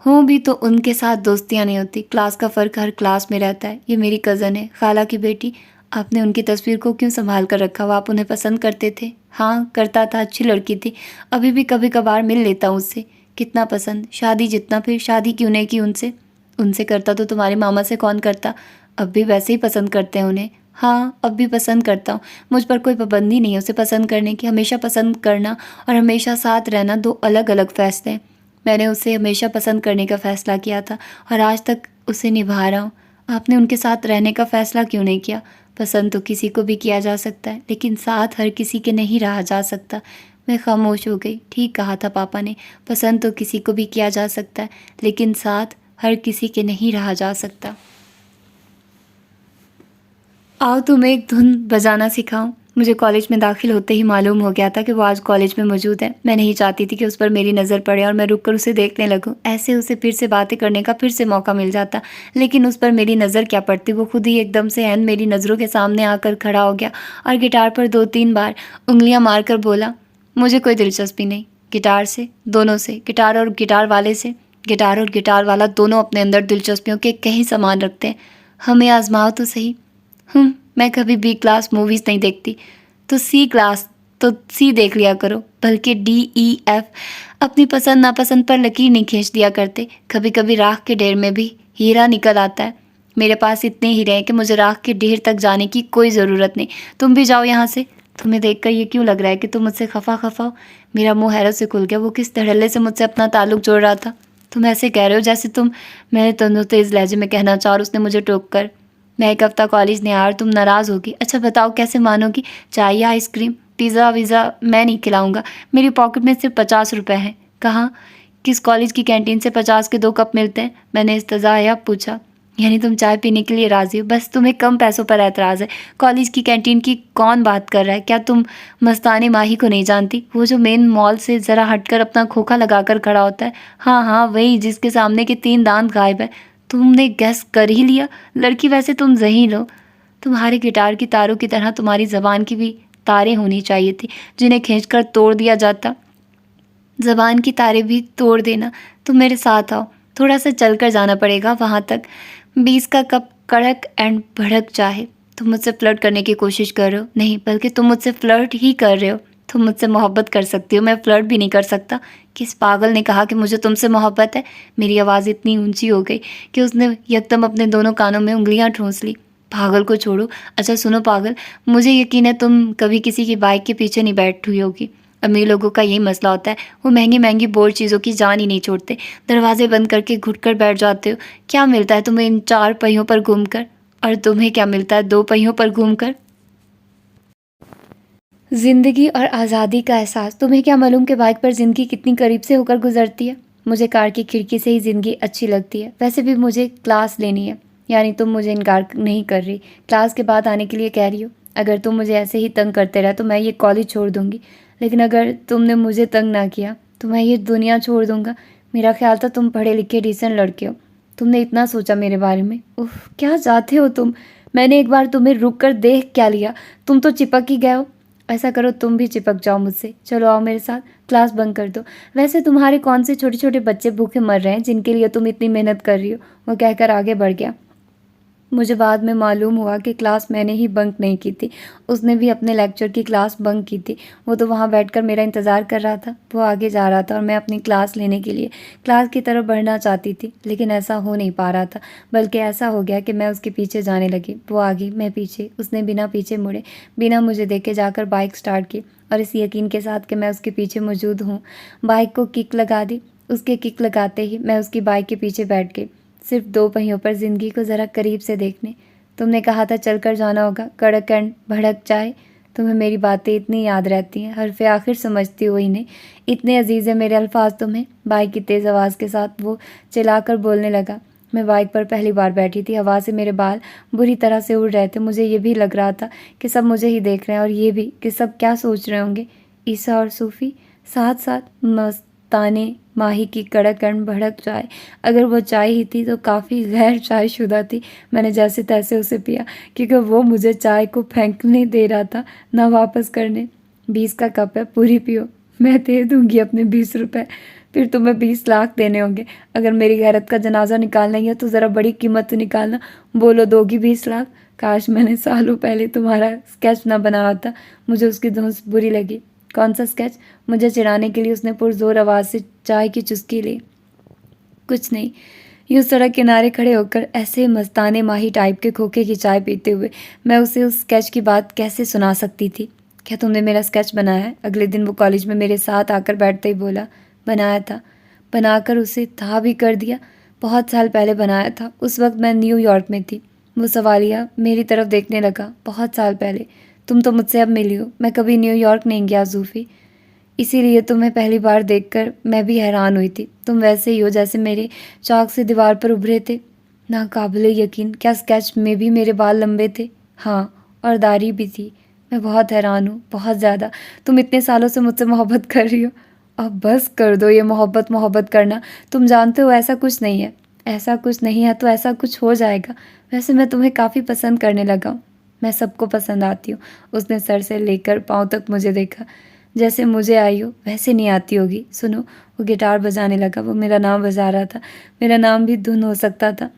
हूँ भी तो उनके साथ दोस्तियाँ नहीं होती। क्लास का फ़र्क हर क्लास में रहता है। ये मेरी कज़न है, खाला की बेटी। आपने उनकी तस्वीर को क्यों संभाल कर रखा हुआ? आप उन्हें पसंद करते थे? हाँ करता था, अच्छी लड़की थी। अभी भी कभी कभार मिल लेता हूँ उससे। कितना पसंद? शादी जितना। फिर शादी क्यों नहीं की उनसे? उनसे करता तो तुम्हारे मामा से कौन करता? अब भी वैसे ही पसंद करते हैं उन्हें। हाँ, अब भी पसंद करता हूँ। मुझ पर कोई पाबंदी नहीं है उसे पसंद करने की। हमेशा पसंद करना और हमेशा साथ रहना दो अलग अलग फ़ैसले हैं। मैंने उसे हमेशा पसंद करने का फ़ैसला किया था और आज तक उसे निभा रहा हूँ। आपने उनके साथ रहने का फ़ैसला क्यों नहीं किया? पसंद तो किसी को भी किया जा सकता है, लेकिन साथ हर किसी के नहीं रहा जा सकता। मैं खामोश हो गई। ठीक कहा था पापा ने, पसंद तो किसी को भी किया जा सकता है, लेकिन साथ हर किसी के नहीं रहा जा सकता। आओ तुम्हें एक धुन बजाना सिखाऊं। मुझे कॉलेज में दाखिल होते ही मालूम हो गया था कि वो आज कॉलेज में मौजूद है। मैं नहीं चाहती थी कि उस पर मेरी नज़र पड़े और मैं रुककर उसे देखने लगूं। ऐसे उसे फिर से बातें करने का फिर से मौका मिल जाता, लेकिन उस पर मेरी नज़र क्या पड़ती। वो खुद ही एकदम से ऐन मेरी नज़रों के सामने आकर खड़ा हो गया और गिटार पर 2-3 बार उंगलियाँ मारकर बोला, मुझे कोई दिलचस्पी नहीं गिटार से, दोनों से, गिटार और गिटार वाले से। गिटार और गिटार वाला दोनों अपने अंदर दिलचस्पियों के कहीं समान रखते हैं। हमें आजमाओ तो सही। मैं कभी बी क्लास मूवीज़ नहीं देखती, तो सी देख लिया करो, बल्कि DEF। अपनी पसंद नापसंद पर लकीर नहीं खींच दिया करते। कभी कभी राख के ढेर में भी हीरा निकल आता है। मेरे पास इतने हीरे हैं कि मुझे राख के ढेर तक जाने की कोई ज़रूरत नहीं। तुम भी जाओ यहाँ से। तुम्हें देखकर ये क्यों लग रहा है कि तुम मुझसे खफा हो? मेरा मुंह हैरत से खुल गया। वो किस धड़ल्ले से मुझसे अपना ताल्लुक जोड़ रहा था। तुम ऐसे कह रहे हो जैसे तुम। मैंने तंदु तेज़ लहजे में कहना चाहा और उसने मुझे टोक कर, मैं एक हफ्ता कॉलेज नहीं आया और तुम नाराज़ होगी। अच्छा बताओ कैसे मानोगी? चाय या आइसक्रीम? पिज़्ज़ा वीज़ा मैं नहीं खिलाऊंगा। मेरी पॉकेट में सिर्फ 50 रुपये हैं। कहाँ? किस कॉलेज की कैंटीन से 50 के 2 कप मिलते हैं? मैंने इस्तज़ाया पूछा। यानी तुम चाय पीने के लिए राज़ी हो, बस तुम्हें कम पैसों पर ऐतराज़ है। कॉलेज की कैंटीन की कौन बात कर रहा है? क्या तुम मस्ताने माही को नहीं जानती? वो जो मेन मॉल से ज़रा हटकर अपना खोखा लगाकर खड़ा होता है। हाँ हाँ, वही जिसके सामने के 3 दांत गायब है। तुमने गेस कर ही लिया। लड़की वैसे तुम ज़हीन हो। तुम्हारे गिटार की तारों की तरह तुम्हारी ज़बान की भी तारें होनी चाहिए थी, जिन्हें खींचकर तोड़ दिया जाता। ज़बान की तारें भी तोड़ देना। तुम मेरे साथ आओ, थोड़ा सा चल कर जाना पड़ेगा वहाँ तक। 20 का कप कड़क एंड भड़क चाहे। तुम मुझसे फ्लर्ट करने की कोशिश कर रहे हो? नहीं, बल्कि तुम मुझसे फ्लर्ट ही कर रहे हो। तुम मुझसे मोहब्बत कर सकती हो, मैं फ्लर्ट भी नहीं कर सकता। किस पागल ने कहा कि मुझे तुमसे मोहब्बत है? मेरी आवाज़ इतनी ऊंची हो गई कि उसने यकदम अपने दोनों कानों में उंगलियां ठूंस ली। पागल को छोड़ो। अच्छा सुनो पागल, मुझे यकीन है तुम कभी किसी की बाइक के पीछे नहीं बैठी हुई होगी। अमीर लोगों का यही मसला होता है, वो महंगी महंगी बोर्ड चीज़ों की जान ही नहीं छोड़ते। दरवाजे बंद करके घुटकर बैठ जाते हो। क्या मिलता है तुम्हें इन 4 पहियों पर घूमकर? और तुम्हें क्या मिलता है 2 पहियों पर घूमकर? ज़िंदगी और आज़ादी का एहसास। तुम्हें क्या मालूम कि बाइक पर ज़िंदगी कितनी करीब से होकर गुजरती है? मुझे कार की खिड़की से ही ज़िंदगी अच्छी लगती है। वैसे भी मुझे क्लास लेनी है। यानी तुम मुझे इनकार नहीं कर रही, क्लास के बाद आने के लिए कह रही हो। अगर तुम मुझे ऐसे ही तंग करते रहे तो मैं ये कॉलेज छोड़ दूँगी। लेकिन अगर तुमने मुझे तंग ना किया तो मैं ये दुनिया छोड़ दूँगा। मेरा ख्याल था तुम पढ़े लिखे डिसेंट लड़के हो। तुमने इतना सोचा मेरे बारे में? उफ, क्या चाहते हो तुम? मैंने एक बार तुम्हें रुक कर देख क्या लिया? तुम तो चिपक ही गए हो। ऐसा करो तुम भी चिपक जाओ मुझसे। चलो आओ मेरे साथ, क्लास बंक कर दो। वैसे तुम्हारे कौन से छोटे छोटे बच्चे भूखे मर रहे हैं जिनके लिए तुम इतनी मेहनत कर रही हो? वो कहकर आगे बढ़ गया। मुझे बाद में मालूम हुआ कि क्लास मैंने ही बंक नहीं की थी, उसने भी अपने लेक्चर की क्लास बंक की थी। वो तो वहाँ बैठकर मेरा इंतज़ार कर रहा था। वो आगे जा रहा था और मैं अपनी क्लास लेने के लिए क्लास की तरफ बढ़ना चाहती थी, लेकिन ऐसा हो नहीं पा रहा था। बल्कि ऐसा हो गया कि मैं उसके पीछे जाने लगी। वो आगे, मैं पीछे। उसने बिना पीछे मुड़े, बिना मुझे देखे जाकर बाइक स्टार्ट की, और इस यकीन के साथ कि मैं उसके पीछे मौजूद हूँ, बाइक को किक लगा दी। उसके किक लगाते ही मैं उसकी बाइक के पीछे बैठ गई, सिर्फ 2 पहियों पर ज़िंदगी को ज़रा करीब से देखने। तुमने कहा था चल कर जाना होगा, कड़क एंड भड़क चाहे। तुम्हें मेरी बातें इतनी याद रहती हैं, हरफ़े आखिर समझती हो इन्हें। इतने अजीज़ है मेरे अल्फाज तुम्हें। बाइक की तेज़ आवाज़ के साथ वो चिल्लाकर बोलने लगा। मैं बाइक पर पहली बार बैठी थी। हवा से मेरे बाल बुरी तरह से उड़ रहे थे। मुझे ये भी लग रहा था कि सब मुझे ही देख रहे हैं, और ये भी कि सब क्या सोच रहे होंगे। ईसा और सूफ़ी साथ साथ, मस्ताने माही की कड़क एंड भड़क चाय। अगर वो चाय ही थी तो काफ़ी गैर चायशुदा थी। मैंने जैसे तैसे उसे पिया, क्योंकि वो मुझे चाय को फेंकने दे रहा था, ना वापस करने। 20 का कप है, पूरी पियो। मैं दे दूंगी अपने 20 रुपए, फिर तुम्हें 20 लाख देने होंगे। अगर मेरी गैरत का जनाजा निकालना ही है तो ज़रा बड़ी कीमत तो निकालना। बोलो दोगी 20 लाख? काश मैंने सालों पहले तुम्हारा स्केच ना बनाया होता। मुझे उसकी धुंस बुरी लगी। कौन सा स्केच? मुझे चिढ़ाने के लिए उसने पुरजोर आवाज़ से चाय की चुस्की ली। कुछ नहीं, यूँ सड़क किनारे खड़े होकर ऐसे मस्ताने माही टाइप के खोखे की चाय पीते हुए मैं उसे उस स्केच की बात कैसे सुना सकती थी? क्या तुमने मेरा स्केच बनाया है? अगले दिन वो कॉलेज में मेरे साथ आकर बैठते ही बोला। बनाया था। बनाकर उसे था भी कर दिया। बहुत साल पहले बनाया था। उस वक्त मैं न्यूयॉर्क में थी। वो सवालिया मेरी तरफ देखने लगा। बहुत साल पहले? तुम तो मुझसे अब मिली हो। मैं कभी न्यूयॉर्क नहीं गया ज़ूफ़ी, इसीलिए तुम्हें पहली बार देखकर मैं भी हैरान हुई थी। तुम वैसे ही हो जैसे मेरे चौक से दीवार पर उभरे थे। नाकाबिले यकीन, क्या स्केच में भी मेरे बाल लंबे थे? हाँ, और दाढ़ी भी थी। मैं बहुत हैरान हूँ, बहुत ज़्यादा। तुम इतने सालों से मुझसे मोहब्बत कर रही हो। अब बस कर दो ये मोहब्बत मोहब्बत करना। तुम जानते हो ऐसा कुछ नहीं है। ऐसा कुछ नहीं है तो ऐसा कुछ हो जाएगा। वैसे मैं तुम्हें काफ़ी पसंद करने लगा हूँ। मैं सबको पसंद आती हूँ। उसने सर से लेकर पाँव तक मुझे देखा। जैसे मुझे आई हो वैसे नहीं आती होगी। सुनो, वो गिटार बजाने लगा। वो मेरा नाम बजा रहा था। मेरा नाम भी धुन हो सकता था।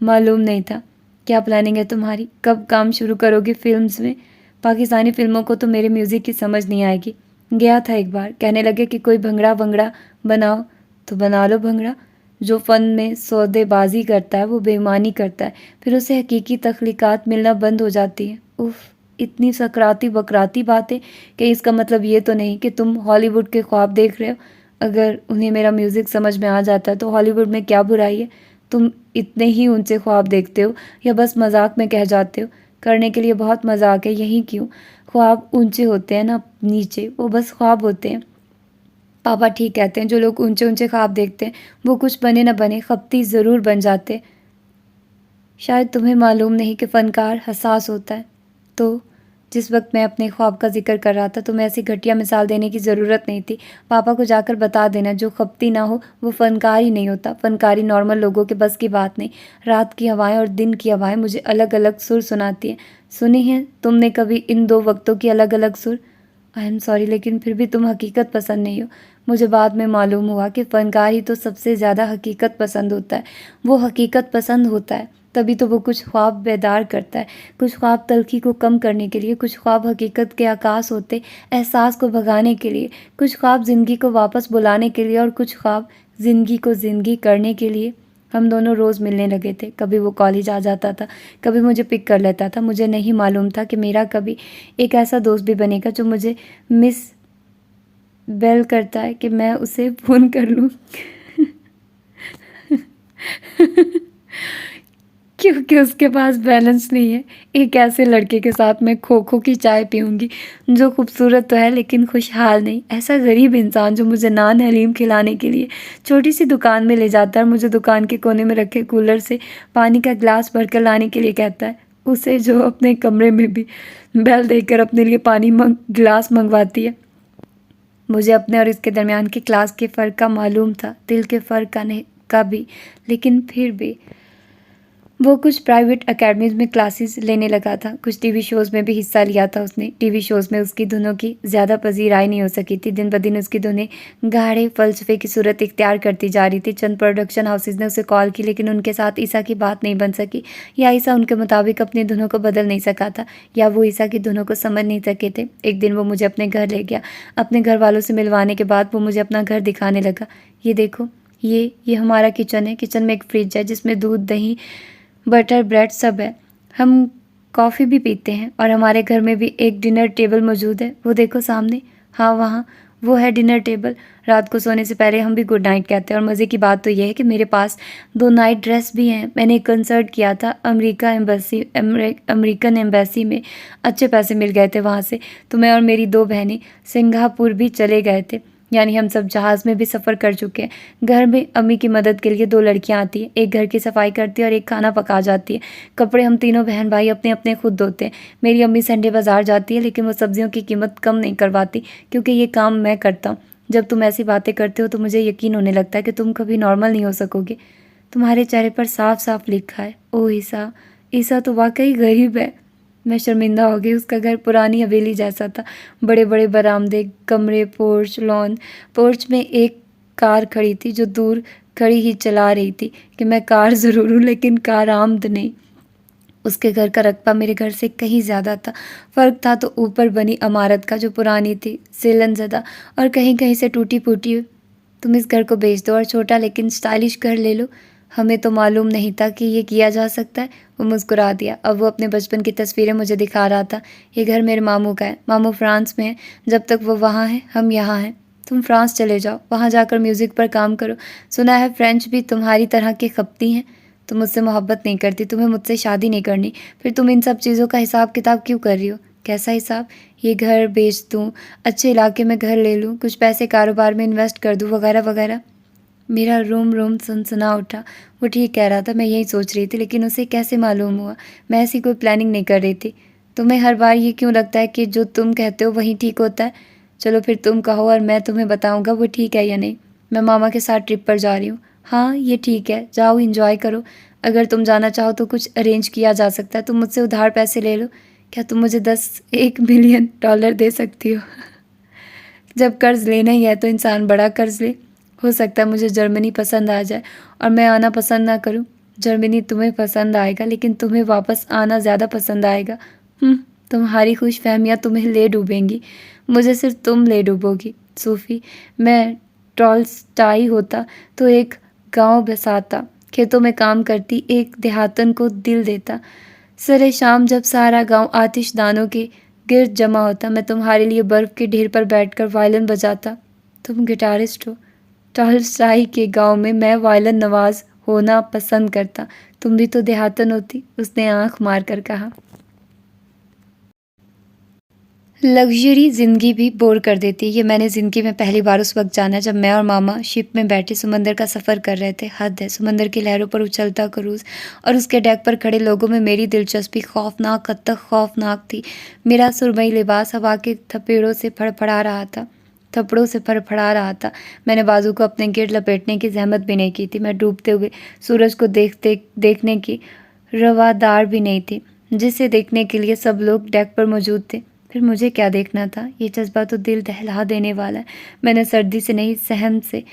मालूम नहीं था। क्या प्लानिंग है तुम्हारी? कब काम शुरू करोगे फिल्म्स में? पाकिस्तानी फिल्मों को तो मेरे म्यूज़िक की समझ नहीं आएगी। गया था एक बार, कहने लगे कि कोई भंगड़ा वंगड़ा बनाओ, तो बना लो भंगड़ा। जो फ़न में सौदेबाजी करता है वो बेईमानी करता है, फिर उसे हकीकी तख्लीकात मिलना बंद हो जाती है। उफ़, इतनी सकराती बकराती बातें कि इसका मतलब ये तो नहीं कि तुम हॉलीवुड के ख्वाब देख रहे हो। अगर उन्हें मेरा म्यूज़िक समझ में आ जाता है तो हॉलीवुड में क्या बुराई है? तुम इतने ही ऊंचे ख्वाब देखते हो या बस मजाक में कह जाते हो? करने के लिए बहुत मजाक है, यही क्यों? ख्वाब ऊंचे होते हैं ना नीचे, वो बस ख्वाब होते हैं। पापा ठीक कहते हैं, जो लोग ऊंचे ऊंचे ख्वाब देखते हैं वो कुछ बने न बने खपती ज़रूर बन जाते। शायद तुम्हें मालूम नहीं कि फ़नकार हसास होता है। तो जिस वक्त मैं अपने ख्वाब का जिक्र कर रहा था, तुम्हें ऐसी घटिया मिसाल देने की ज़रूरत नहीं थी। पापा को जाकर बता देना, जो खपती ना हो वो फ़नकार ही नहीं होता। फ़नकारी नॉर्मल लोगों के बस की बात नहीं। रात की हवाएं और दिन की हवाएं मुझे अलग अलग सुर सुनाती हैं। सुनी है तुमने कभी इन दो वक्तों की अलग अलग सुर? आई एम सॉरी, लेकिन फिर भी तुम हकीकत पसंद नहीं हो। मुझे बाद में मालूम हुआ कि फ़नकार ही तो सबसे ज़्यादा हकीकत पसंद होता है। वो हकीकत पसंद होता है तभी तो वो कुछ ख्वाब बेदार करता है। कुछ ख्वाब तलखी को कम करने के लिए, कुछ ख्वाब हकीकत के आकाश होते एहसास को भगाने के लिए, कुछ ख्वाब ज़िंदगी को वापस बुलाने के लिए और कुछ ख्वाब ज़िंदगी को ज़िंदगी करने के लिए। हम दोनों रोज़ मिलने लगे थे। कभी वो कॉलेज आ जाता था, कभी मुझे पिक कर लेता था। मुझे नहीं मालूम था कि मेरा कभी एक ऐसा दोस्त भी बनेगा जो मुझे मिस बेल करता है कि मैं उसे फ़ोन कर लूँ क्योंकि उसके पास बैलेंस नहीं है। एक ऐसे लड़के के साथ मैं खो खो की चाय पीऊँगी जो खूबसूरत तो है लेकिन खुशहाल नहीं। ऐसा गरीब इंसान जो मुझे नान हलीम खिलाने के लिए छोटी सी दुकान में ले जाता है और मुझे दुकान के कोने में रखे कूलर से पानी का गिलास भर कर लाने के लिए कहता है। उसे जो अपने कमरे में भी बेल देकर अपने लिए पानी गिलास मंगवाती है। मुझे अपने और इसके दरमियान की क्लास के फ़र्क का मालूम था, दिल के फ़र्क का नहीं का भी, लेकिन फिर भी वो कुछ प्राइवेट एकेडमीज़ में क्लासेस लेने लगा था। कुछ टीवी शोज़ में भी हिस्सा लिया था उसने। टीवी शोज़ में उसकी धुनों की ज़्यादा पजीराई नहीं हो सकी थी। दिन ब दिन उसकी धुनें गाढ़े फ़लसफ़े की सूरत इख्तियार करती जा रही थी। चंद प्रोडक्शन हाउसेज़ ने उसे कॉल की, लेकिन उनके साथ ईसा की बात नहीं बन सकी। या ईसा उनके मुताबिक अपनी धुनों को बदल नहीं सका था, या वो ईसा की धुनों को समझ नहीं सके थे। एक दिन वो मुझे अपने घर ले गया। अपने घर वालों से मिलवाने के बाद वो मुझे अपना घर दिखाने लगा। ये देखो, ये हमारा किचन है। किचन में एक फ्रिज है जिसमें दूध, दही, बटर, ब्रेड सब है। हम कॉफ़ी भी पीते हैं और हमारे घर में भी एक डिनर टेबल मौजूद है। वो देखो सामने, हाँ वहाँ वो है डिनर टेबल। रात को सोने से पहले हम भी गुड नाइट कहते हैं। और मज़े की बात तो यह है कि मेरे पास 2 नाइट ड्रेस भी हैं। मैंने एक कंसर्ट किया था अमेरिकन एम्बेसी में। अच्छे पैसे मिल गए थे वहाँ से। तो मैं और मेरी 2 बहनें सिंगापुर भी चले गए थे। यानी हम सब जहाज़ में भी सफ़र कर चुके हैं। घर में अम्मी की मदद के लिए 2 लड़कियां आती हैं। एक घर की सफाई करती है और एक खाना पका जाती है। कपड़े हम तीनों बहन भाई अपने अपने खुद धोते हैं। मेरी अम्मी संडे बाज़ार जाती है, लेकिन वो सब्जियों की कीमत कम नहीं करवाती क्योंकि ये काम मैं करता हूँ। जब तुम ऐसी बातें करते हो तो मुझे यकीन होने लगता है कि तुम कभी नॉर्मल नहीं हो सकोगे। तुम्हारे चेहरे पर साफ साफ लिखा है, ओ ईसा। ईसा तो वाकई गरीब है। मैं शर्मिंदा हो गई। उसका घर पुरानी हवेली जैसा था। बड़े बड़े बरामदे, कमरे, पोर्च, लॉन। पोर्च में एक कार खड़ी थी जो दूर खड़ी ही चला रही थी कि मैं कार ज़रूर हूँ लेकिन कार आमद नहीं। उसके घर का रकबा मेरे घर से कहीं ज़्यादा था। फ़र्क था तो ऊपर बनी इमारत का, जो पुरानी थी, सिलनज़दा और कहीं कहीं से टूटी फूटी। तुम इस घर को बेच दो और छोटा लेकिन स्टाइलिश घर ले लो। हमें तो मालूम नहीं था कि ये किया जा सकता है। वो मुस्कुरा दिया। अब वो अपने बचपन की तस्वीरें मुझे दिखा रहा था। ये घर मेरे मामू का है। मामू फ्रांस में है। जब तक वो वहाँ हैं हम यहाँ हैं। तुम फ्रांस चले जाओ, वहाँ जाकर म्यूज़िक पर काम करो। सुना है फ्रेंच भी तुम्हारी तरह की खपती हैं। तुम मुझसे मोहब्बत नहीं करती, तुम्हें मुझसे शादी नहीं करनी, फिर तुम इन सब चीज़ों का हिसाब किताब क्यों कर रही हो? कैसा हिसाब? ये घर बेच दूँ, अच्छे इलाके में घर ले लूँ, कुछ पैसे कारोबार में इन्वेस्ट कर दूँ, वगैरह वगैरह। मेरा रोम रोम सनसना उठा। वो ठीक कह रहा था, मैं यही सोच रही थी, लेकिन उसे कैसे मालूम हुआ? मैं ऐसी कोई प्लानिंग नहीं कर रही थी। तुम्हें हर बार ये क्यों लगता है कि जो तुम कहते हो वही ठीक होता है? चलो फिर तुम कहो और मैं तुम्हें बताऊंगा वो ठीक है या नहीं। मैं मामा के साथ ट्रिप पर जा रही हूँ। हाँ ये ठीक है, जाओ इंजॉय करो। अगर तुम जाना चाहो तो कुछ अरेंज किया जा सकता है। तुम मुझसे उधार पैसे ले लो। क्या तुम मुझे 1 मिलियन डॉलर दे सकती हो? जब कर्ज़ लेना ही है तो इंसान बड़ा कर्ज़ ले। हो सकता है मुझे जर्मनी पसंद आ जाए और मैं आना पसंद ना करूं। जर्मनी तुम्हें पसंद आएगा, लेकिन तुम्हें वापस आना ज़्यादा पसंद आएगा। तुम्हारी खुशफहमियाँ तुम्हें ले डूबेंगी। मुझे सिर्फ तुम ले डूबोगी। सूफ़ी, मैं टॉलस्टॉय होता तो एक गांव बसाता, खेतों में काम करती, एक देहातन को दिल देता। सरे शाम जब सारा गांव आतिशदानों के गिर्द जमा होता, मैं तुम्हारे लिए बर्फ़ के ढेर पर बैठकर वायलिन बजाता। तुम गिटारिस्ट हो। टॉलस्टॉय के गांव में मैं वायलिन नवाज होना पसंद करता। तुम भी तो देहातन होती, उसने आंख मार कर कहा। लग्ज़री ज़िंदगी भी बोर कर देती है, ये मैंने ज़िंदगी में पहली बार उस वक़्त जाना जब मैं और मामा शिप में बैठे समंदर का सफ़र कर रहे थे। हद है, समंदर की लहरों पर उछलता क्रूज़ और उसके डेक पर खड़े लोगों में मेरी दिलचस्पी खौफ़नाक हद तक खौफ़नाक थी। मेरा सुरमई लिबास हवा के थप्पड़ों से फड़फड़ा रहा था। मैंने बाजू को अपने गिर्द लपेटने की ज़हमत भी नहीं की थी। मैं डूबते हुए सूरज को देखने की रवादार भी नहीं थी, जिसे देखने के लिए सब लोग डेक पर मौजूद थे। फिर मुझे क्या देखना था? ये जज्बा तो दिल दहला देने वाला है। मैंने सर्दी से नहीं, सहम से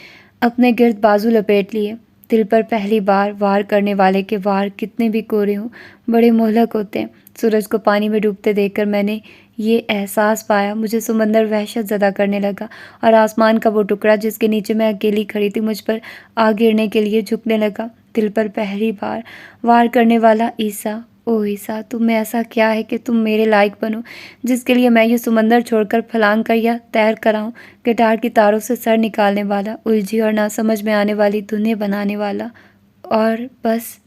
अपने गिर्द बाजू लपेट लिए। दिल पर पहली बार वार करने वाले के वार कितने भी कोरे हों, बड़े मोहलक होते हैं। सूरज को पानी में डूबते देखकर मैंने ये एहसास पाया, मुझे समंदर वहशत ज़दा करने लगा और आसमान का वो टुकड़ा जिसके नीचे मैं अकेली खड़ी थी मुझ पर आ गिरने के लिए झुकने लगा। दिल पर पहली बार वार करने वाला ईसा, ओह ईसा, तुम में ऐसा क्या है कि तुम मेरे लायक बनो, जिसके लिए मैं ये समंदर छोड़कर फलांग कर या तैर कर आऊँ। गिटार की तारों से सर निकालने वाला, उलझी और ना समझ में आने वाली धुनें बनाने वाला, और बस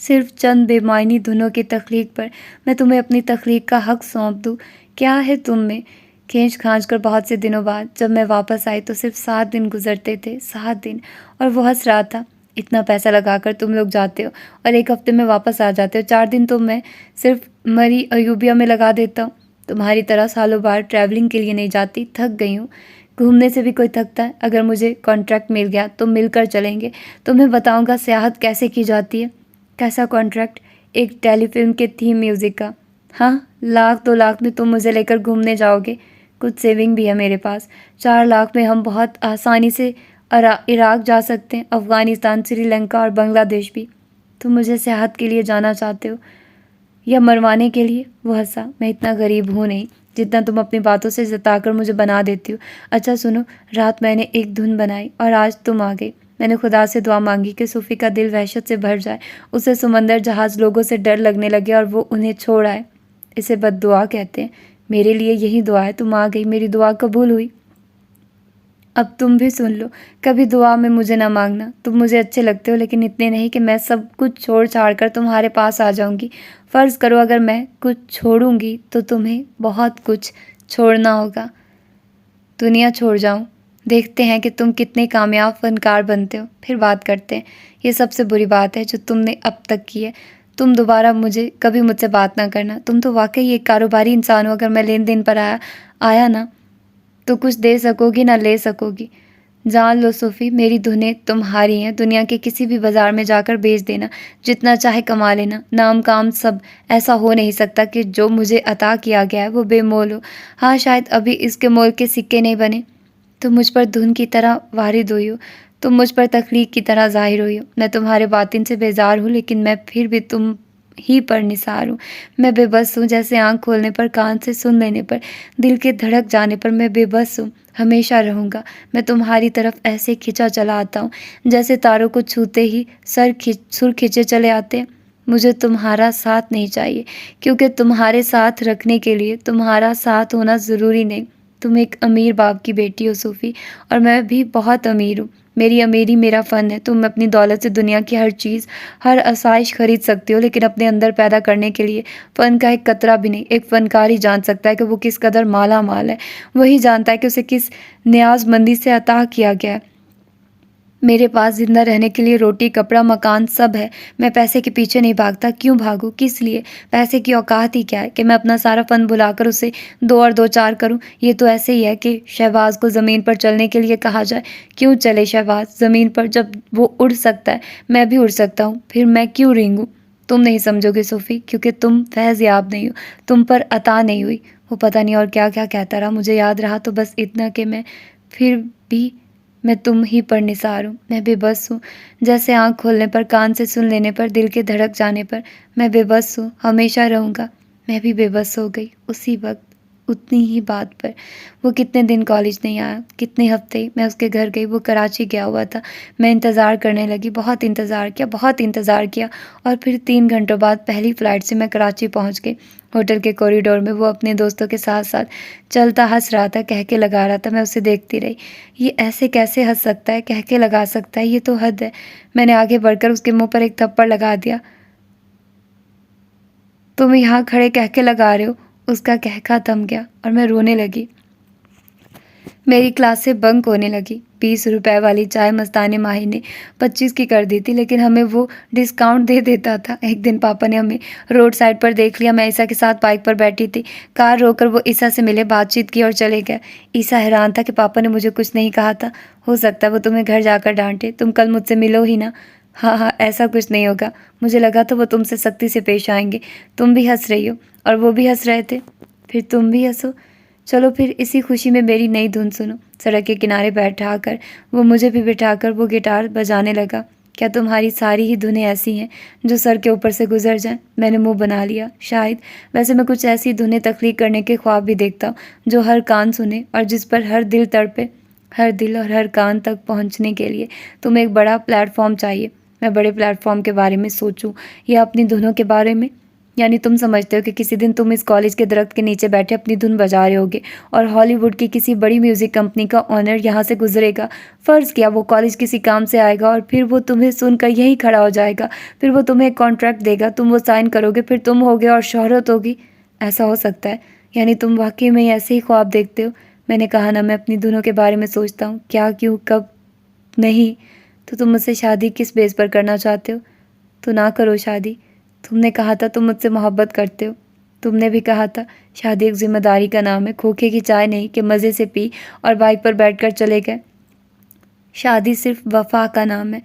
सिर्फ चंद बेमायनी धुनों की तख्लीक पर मैं तुम्हें अपनी तख्लीक का हक सौंप दूँ। क्या है तुम में? खींच खांच कर बहुत से दिनों बाद जब मैं वापस आई तो सिर्फ 7 दिन गुजरते थे, 7 दिन, और वो हंस रहा था। इतना पैसा लगाकर तुम लोग जाते हो और 1 हफ्ते में वापस आ जाते हो। 4 दिन तो मैं सिर्फ मरी अयूबिया में लगा देता हूँ। तुम्हारी तरह सालों बार ट्रैवलिंग के लिए नहीं जाती, थक गई हूँ। घूमने से भी कोई थकता है? अगर मुझे कॉन्ट्रैक्ट मिल गया तो मिलकर चलेंगे। तुम्हें बताऊंगा सियाहत कैसे की जाती है। कैसा कॉन्ट्रैक्ट? एक टेलीफिल्म के थीम म्यूज़िक का। हाँ, 1 लाख 2 लाख में तुम मुझे लेकर घूमने जाओगे। कुछ सेविंग भी है मेरे पास। 4 लाख में हम बहुत आसानी से इराक जा सकते हैं, अफ़गानिस्तान, श्रीलंका और बांग्लादेश भी। तुम मुझे सेहत के लिए जाना चाहते हो या मरवाने के लिए? वो हंसा। मैं इतना गरीब हूँ नहीं जितना तुम अपनी बातों से जताकर मुझे बना देती हो। अच्छा सुनो, रात मैंने एक धुन बनाई और आज तुम आ गई। मैंने खुदा से दुआ मांगी कि सूफ़ी का दिल वहशत से भर जाए, उसे समंदर जहाज़ लोगों से डर लगने लगे और वो उन्हें छोड़ आए। इसे बद्दुआ कहते हैं। मेरे लिए यही दुआ है। तुम आ गई, मेरी दुआ कबूल हुई। अब तुम भी सुन लो, कभी दुआ में मुझे ना मांगना। तुम मुझे अच्छे लगते हो, लेकिन इतने नहीं कि मैं सब कुछ छोड़ छाड़ कर तुम्हारे पास आ जाऊंगी। फ़र्ज़ करो अगर मैं कुछ छोड़ूंगी तो तुम्हें बहुत कुछ छोड़ना होगा। दुनिया छोड़ जाऊं? देखते हैं कि तुम कितने कामयाब फनकार बनते हो, फिर बात करते हैं। ये सबसे बुरी बात है जो तुमने अब तक की है। तुम दोबारा कभी मुझसे बात ना करना। तुम तो वाकई एक कारोबारी इंसान हो। अगर मैं लेन देन पर आया ना तो कुछ दे सकोगी ना ले सकोगी। जान लो सूफ़ी, मेरी धुनें तुम्हारी हैं। दुनिया के किसी भी बाज़ार में जाकर बेच देना, जितना चाहे कमा लेना। नाम काम सब ऐसा हो नहीं सकता कि जो मुझे अता किया गया है वो बेमोल हो। हाँ, शायद अभी इसके मोल के सिक्के नहीं बने। तुम मुझ पर धुन की तरह वारिद हुई हो, तुम मुझ पर तख्लीक की तरह ज़ाहिर हुई हो। मैं तुम्हारे बातिन से बेजार हूँ, लेकिन मैं फिर भी तुम ही पर निसार हूँ। मैं बेबस हूँ, जैसे आँख खोलने पर, कान से सुन लेने पर, दिल के धड़क जाने पर। मैं बेबस हूँ, हमेशा रहूँगा। मैं तुम्हारी तरफ ऐसे खिंचा चला आता हूँ जैसे तारों को छूते ही सुर खिंचे चले आते हैं। मुझे तुम्हारा साथ नहीं चाहिए, क्योंकि तुम्हारे साथ रखने के लिए तुम्हारा साथ होना ज़रूरी नहीं। तुम एक अमीर बाप की बेटी हो सूफ़ी, और मैं भी बहुत अमीर हूँ। मेरी अमीरी मेरा फ़न है। तुम अपनी दौलत से दुनिया की हर चीज़, हर आसाइश खरीद सकती हो, लेकिन अपने अंदर पैदा करने के लिए फ़न का एक कतरा भी नहीं। एक फ़नकार ही जान सकता है कि वो किस कदर माला माल है। वही जानता है कि उसे किस न्याज़मंदी से अता किया गया है। मेरे पास ज़िंदा रहने के लिए रोटी, कपड़ा, मकान सब है। मैं पैसे के पीछे नहीं भागता। क्यों भागूँ? किस लिए? पैसे की औकात ही क्या है कि मैं अपना सारा फन भुलाकर उसे 2 और 2 4 करूँ? ये तो ऐसे ही है कि शहबाज को ज़मीन पर चलने के लिए कहा जाए। क्यों चले शहबाज ज़मीन पर जब वो उड़ सकता है? मैं भी उड़ सकता हूँ। फिर मैं क्यों रेंगूँ? तुम नहीं समझोगे सूफ़ी, क्योंकि तुम फैज़याब नहीं हो। तुम पर अता नहीं हुई। वो पता नहीं और क्या-क्या कहता रहा। मुझे याद रहा तो बस इतना कि फिर भी मैं तुम ही पर निसार हूँ। मैं बेबस हूँ, जैसे आँख खोलने पर, कान से सुन लेने पर, दिल के धड़क जाने पर। मैं बेबस हूँ, हमेशा रहूँगा। मैं भी बेबस हो गई उसी वक्त, उतनी ही बात पर। वो कितने दिन कॉलेज नहीं आया, कितने हफ्ते मैं उसके घर गई। वो कराची गया हुआ था। मैं इंतज़ार करने लगी, बहुत इंतज़ार किया और फिर 3 घंटों बाद पहली फ़्लाइट से मैं कराची पहुँच गई। होटल के कॉरिडोर में वो अपने दोस्तों के साथ साथ चलता हंस रहा था, कहके लगा रहा था। मैं उसे देखती रही। ये ऐसे कैसे हंस सकता है, कहके लगा सकता है? ये तो हद है। मैंने आगे बढ़कर उसके मुंह पर एक थप्पड़ लगा दिया। तुम यहाँ खड़े कहके लगा रहे हो? उसका कहका थम गया और मैं रोने लगी। मेरी क्लास से बंक होने लगी। 20 रुपए वाली चाय मस्ताने माही ने 25 की कर दी थी, लेकिन हमें वो डिस्काउंट दे देता था। एक दिन पापा ने हमें रोड साइड पर देख लिया। मैं ईसा के साथ बाइक पर बैठी थी। कार रोककर वो ईसा से मिले, बातचीत की और चले गए। ईसा हैरान था कि पापा ने मुझे कुछ नहीं कहा था। हो सकता है वो तुम्हें घर जाकर डांटे। तुम कल मुझसे मिलो ही ना। हाँ हाँ, ऐसा कुछ नहीं होगा। मुझे लगा था वो तुमसे सख्ती से पेश आएंगे। तुम भी हंस रही हो और वो भी हंस रहे थे। फिर तुम भी हंसो। चलो फिर इसी खुशी में मेरी नई धुन सुनो। सड़क के किनारे बैठा कर वो मुझे भी बिठाकर वो गिटार बजाने लगा। क्या तुम्हारी सारी ही धुनें ऐसी हैं जो सर के ऊपर से गुजर जाएं? मैंने मुंह बना लिया। शायद। वैसे मैं कुछ ऐसी धुनें तख्लीक करने के ख्वाब भी देखता हूँ जो हर कान सुने और जिस पर हर दिल तड़पे। हर दिल और हर कान तक पहुँचने के लिए तुम्हें एक बड़ा प्लेटफॉर्म चाहिए। मैं बड़े प्लेटफॉर्म के बारे में सोचूं या अपनी धुनों के बारे में? यानी तुम समझते हो कि किसी दिन तुम इस कॉलेज के दरख्त के नीचे बैठे अपनी धुन बजा रहे होगे और हॉलीवुड की किसी बड़ी म्यूजिक कंपनी का ऑनर यहाँ से गुजरेगा। फ़र्ज़ किया वो कॉलेज किसी काम से आएगा और फिर वो तुम्हें सुनकर यहीं खड़ा हो जाएगा। फिर वो तुम्हें एक कॉन्ट्रैक्ट देगा, तुम वो साइन करोगे, फिर तुम होगे और शोहरत होगी। ऐसा हो सकता है? यानी तुम वाकई में ऐसे ही ख्वाब देखते हो? मैंने कहा ना, मैं अपनी धुनों के बारे में सोचता हूँ। क्या, क्यों, कब नहीं। तो तुम मुझसे शादी किस बेस पर करना चाहते हो? तो ना करो शादी। तुमने कहा था तुम मुझसे मोहब्बत करते हो। तुमने भी कहा था शादी एक जिम्मेदारी का नाम है, खोखे की चाय नहीं कि मज़े से पी और बाइक पर बैठकर चले गए। शादी सिर्फ वफा का नाम है,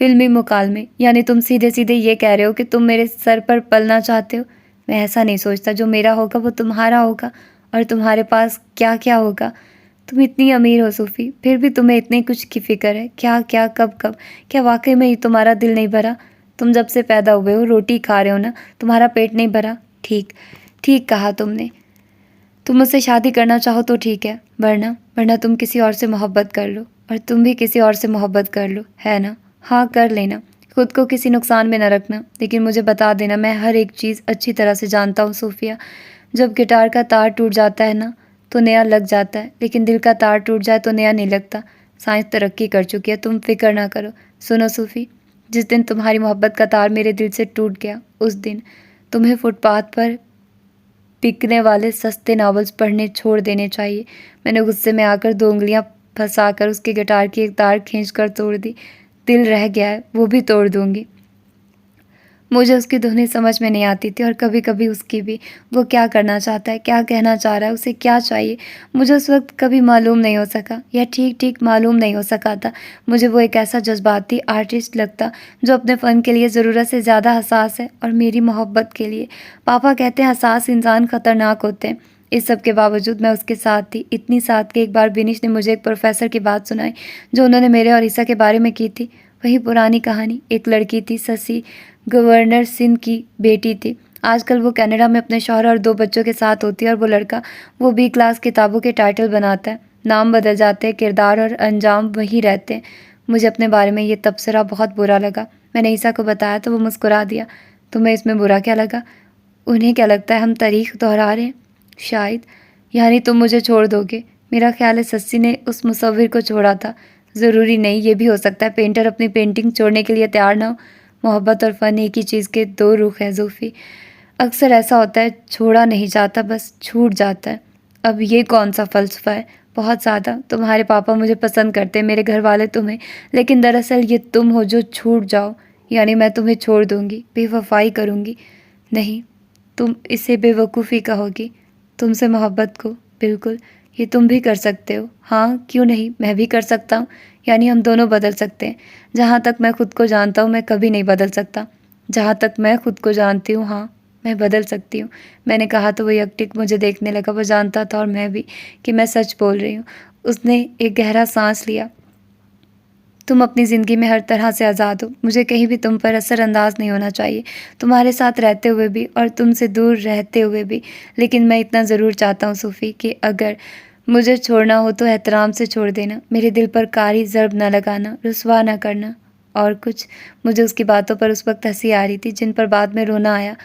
फिल्मी मुकालमे। यानी तुम सीधे सीधे ये कह रहे हो कि तुम मेरे सर पर पलना चाहते हो। मैं ऐसा नहीं सोचता। जो मेरा होगा वो तुम्हारा होगा और तुम्हारे पास क्या क्या होगा। तुम इतनी अमीर हो सूफ़ी, फिर भी तुम्हें इतने कुछ की फ़िक्र है। क्या क्या, कब कब? क्या वाकई में तुम्हारा दिल नहीं भरा? तुम जब से पैदा हुए हो रोटी खा रहे हो ना, तुम्हारा पेट नहीं भरा? ठीक ठीक कहा तुमने। तुम मुझसे शादी करना चाहो तो ठीक है, वरना वरना तुम किसी और से मोहब्बत कर लो और तुम भी किसी और से मोहब्बत कर लो, है ना? हाँ, कर लेना। खुद को किसी नुकसान में न रखना, लेकिन मुझे बता देना, मैं हर एक चीज़ अच्छी तरह से जानता हूँ सूफिया। जब गिटार का तार टूट जाता है ना, तो नया लग जाता है, लेकिन दिल का तार टूट जाए तो नया नहीं लगता। साइंस तरक्की कर चुकी है, तुम फिक्र ना करो। सुनो सूफ़ी, जिस दिन तुम्हारी मोहब्बत का तार मेरे दिल से टूट गया, उस दिन तुम्हें फुटपाथ पर बिकने वाले सस्ते नावल्स पढ़ने छोड़ देने चाहिए। मैंने गुस्से में आकर 2 उंगलियां फंसाकर उसके गिटार की एक तार खींचकर तोड़ दी। दिल रह गया है, वो भी तोड़ दूंगी। मुझे उसकी धुनें समझ में नहीं आती थी और कभी कभी उसकी भी। वो क्या करना चाहता है, क्या कहना चाह रहा है, उसे क्या चाहिए, मुझे उस वक्त कभी मालूम नहीं हो सका, या ठीक ठीक मालूम नहीं हो सका था। मुझे वो एक ऐसा जज्बाती आर्टिस्ट लगता जो अपने फ़न के लिए ज़रूरत से ज़्यादा हसास है, और मेरी मोहब्बत के लिए। पापा कहते हैं हसास इंसान ख़तरनाक होते हैं। इस सब के बावजूद मैं उसके साथ थी, इतनी साथ कि एक बार बिनिश ने मुझे एक प्रोफेसर की बात सुनाई जो उन्होंने मेरे और ईसा के बारे में की थी। वही पुरानी कहानी। एक लड़की थी, ससी, गवर्नर सिंध की बेटी थी। आजकल वो कनाडा में अपने शौहर और 2 बच्चों के साथ होती है, और वो लड़का वो बी क्लास किताबों के टाइटल बनाता है। नाम बदल जाते हैं, किरदार और अंजाम वही रहते हैं। मुझे अपने बारे में ये तबसरा बहुत बुरा लगा। मैंने ईसा को बताया तो वो मुस्कुरा दिया। तुम्हें इसमें बुरा क्या लगा? उन्हें क्या लगता है हम तारीख दोहरा रहे हैं? शायद। यानी तुम मुझे छोड़ दोगे? मेरा ख्याल है सस्सी ने उस मुसव्विर को छोड़ा था। ज़रूरी नहीं, ये भी हो सकता है पेंटर अपनी पेंटिंग छोड़ने के लिए तैयार ना हो। मोहब्बत और फ़न एक ही चीज़ के 2 रुख हैं ज़ूफ़ी। अक्सर ऐसा होता है, छोड़ा नहीं जाता, बस छूट जाता है। अब ये कौन सा फ़लसफ़ा है? बहुत ज़्यादा। तुम्हारे पापा मुझे पसंद करते हैं, मेरे घर वाले तुम्हें, लेकिन दरअसल ये तुम हो जो छूट जाओ। यानी मैं तुम्हें छोड़ दूँगी, बेवफ़ाई करूँगी। नहीं, तुम इसे बेवकूफ़ी कहोगी। तुमसे मोहब्बत को, बिल्कुल, ये तुम भी कर सकते हो। हाँ, क्यों नहीं, मैं भी कर सकता हूँ। यानी हम दोनों बदल सकते हैं। जहाँ तक मैं खुद को जानता हूँ, मैं कभी नहीं बदल सकता। जहाँ तक मैं खुद को जानती हूँ, हाँ, मैं बदल सकती हूँ। मैंने कहा तो वो एकटिक मुझे देखने लगा। वो जानता था, और मैं भी, कि मैं सच बोल रही हूँ। उसने एक गहरा सांस लिया। तुम अपनी ज़िंदगी में हर तरह से आज़ाद हो। मुझे कहीं भी तुम पर असरअंदाज नहीं होना चाहिए, तुम्हारे साथ रहते हुए भी और तुमसे दूर रहते हुए भी। लेकिन मैं इतना ज़रूर चाहता हूँ सूफ़ी, कि अगर मुझे छोड़ना हो तो एहतराम से छोड़ देना। मेरे दिल पर कारी ज़र्ब न लगाना, रुसवा न करना। और कुछ? मुझे उसकी बातों पर उस वक्त हंसी आ रही थी, जिन पर बाद में रोना आया।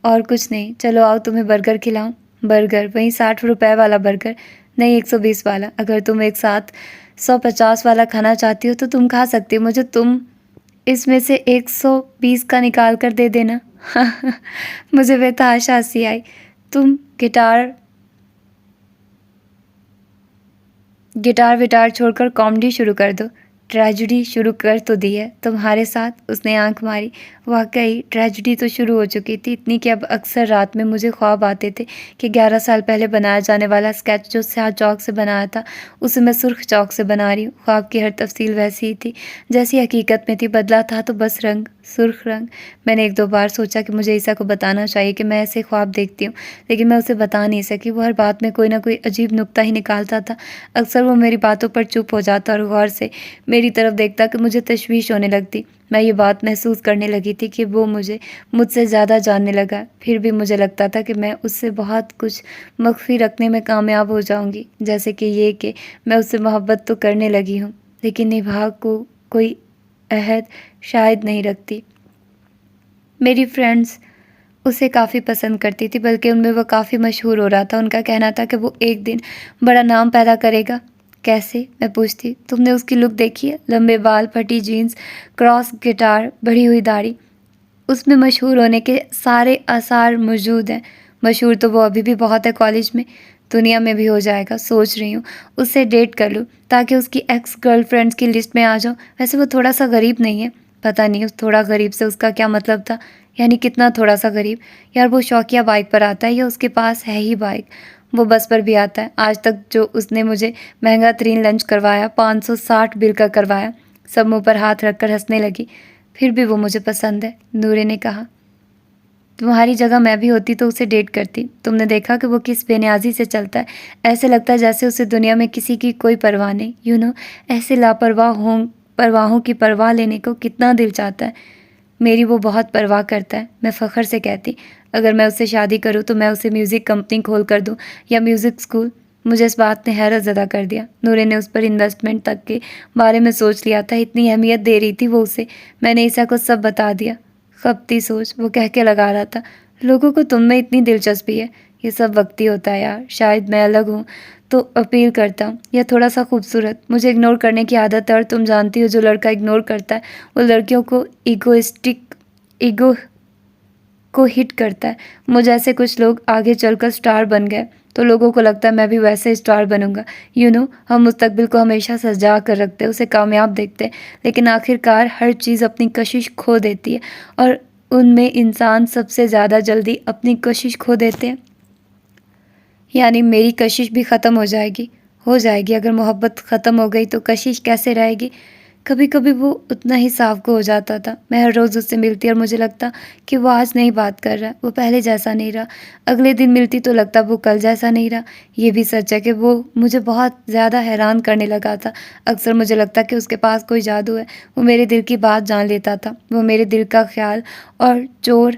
और कुछ नहीं। चलो आओ, तुम्हें बर्गर खिलाऊं। बर्गर? वही 60 रुपए वाला बर्गर? नहीं, 120 वाला। अगर तुम एक साथ 150 वाला खाना चाहती हो तो तुम खा सकती हो। मुझे तुम इसमें से 120 का निकाल कर दे देना। मुझे बेतहाशा हंसी आई। तुम गिटार विटार छोड़कर कॉमेडी शुरू कर दो। ट्रेजेडी शुरू कर तो दी है तुम्हारे साथ। उसने आंख मारी। वाकई ट्रेजेडी तो शुरू हो चुकी थी, इतनी कि अब अक्सर रात में मुझे ख्वाब आते थे कि 11 साल पहले बनाया जाने वाला स्केच जो स्याह चौक से बनाया था उसे मैं सुर्ख चौक से बना रही हूँ। ख्वाब की हर तफसील वैसी ही थी जैसी हकीकत में थी, बदला था तो बस रंग, सुर्ख रंग। मैंने एक दो बार सोचा कि मुझे ईसा को बताना चाहिए कि मैं ऐसे ख्वाब देखती हूँ, लेकिन मैं उसे बता नहीं सकी। वो हर बात में कोई ना कोई अजीब नुक्ता ही निकालता था। अक्सर वो मेरी बातों पर चुप हो जाता और गौर से मेरी तरफ देखता कि मुझे तशवीश होने लगती। मैं ये बात महसूस करने लगी थी कि वो मुझसे ज़्यादा जानने लगा। फिर भी मुझे लगता था कि मैं उससे बहुत कुछ मख्फी रखने में कामयाब हो जाऊंगी, जैसे कि ये कि मैं उससे मोहब्बत तो करने लगी हूँ लेकिन निभा को कोई अहद शायद नहीं रखती। मेरी फ्रेंड्स उसे काफ़ी पसंद करती थी, बल्कि उनमें वो काफ़ी मशहूर हो रहा था। उनका कहना था कि वो एक दिन बड़ा नाम पैदा करेगा। कैसे? मैं पूछती। तुमने उसकी लुक देखी है? लंबे बाल, फटी जीन्स, क्रॉस गिटार, बढ़ी हुई दाढ़ी। उसमें मशहूर होने के सारे आसार मौजूद हैं। मशहूर तो वो अभी भी बहुत है कॉलेज में, दुनिया में भी हो जाएगा। सोच रही हूँ उससे डेट कर लूँ ताकि उसकी एक्स गर्लफ्रेंड्स की लिस्ट में आ जाऊँ। वैसे वो थोड़ा सा गरीब नहीं है। पता नहीं उस थोड़ा गरीब से उसका क्या मतलब था, यानी कितना थोड़ा सा गरीब। यार वो शौकिया बाइक पर आता है या उसके पास है ही बाइक। वो बस पर भी आता है। आज तक जो उसने मुझे महंगा तरीन लंच करवाया, 560 बिल का करवाया। सब मुँह पर हाथ रखकर हंसने लगी। फिर भी वो मुझे पसंद है, नूरे ने कहा। तुम्हारी जगह मैं भी होती तो उसे डेट करती। तुमने देखा कि वो किस बेनियाजी से चलता है। ऐसे लगता है जैसे उसे दुनिया में किसी की कोई परवाह नहीं। ऐसे परवाहों की परवाह लेने को कितना दिल चाहता है। मेरी वो बहुत परवाह करता है। मैं फ़ख्र से कहती, अगर मैं उससे शादी करूँ तो मैं उसे म्यूज़िक कंपनी खोल कर दूँ या म्यूज़िक स्कूल। मुझे इस बात ने हैरत ज़दा कर दिया। नूरे ने उस पर इन्वेस्टमेंट तक के बारे में सोच लिया था, इतनी अहमियत दे रही थी वो उसे। मैंने ईसा को सब बता दिया। खपती सोच, वो कह के लगा रहा था। लोगों को तुम में इतनी दिलचस्पी है। ये सब वक्ती होता है यार। शायद मैं अलग हूँ तो अपील करता हूँ, या थोड़ा सा खूबसूरत। मुझे इग्नोर करने की आदत है और तुम जानती हो जो लड़का इग्नोर करता है वो लड़कियों को ईगो को हिट करता है। मुझे ऐसे कुछ लोग आगे चलकर स्टार बन गए तो लोगों को लगता है मैं भी वैसे स्टार बनूंगा। हम मुस्तकबिल को हमेशा सजा कर रखते हैं, उसे कामयाब देखते हैं, लेकिन आखिरकार हर चीज़ अपनी कशिश खो देती है और उनमें इंसान सबसे ज़्यादा जल्दी अपनी कशिश खो देते हैं। यानी मेरी कशिश भी ख़त्म हो जाएगी। अगर मोहब्बत ख़त्म हो गई तो कशिश कैसे रहेगी। कभी कभी वो उतना ही साफ हो जाता था। मैं हर रोज़ उससे मिलती और मुझे लगता कि वो आज नहीं बात कर रहा, वो पहले जैसा नहीं रहा। अगले दिन मिलती तो लगता वो कल जैसा नहीं रहा। ये भी सच है कि वो मुझे बहुत ज़्यादा हैरान करने लगा था। अक्सर मुझे लगता कि उसके पास कोई जादू है। वो मेरे दिल की बात जान लेता था। वो मेरे दिल का ख्याल और चोर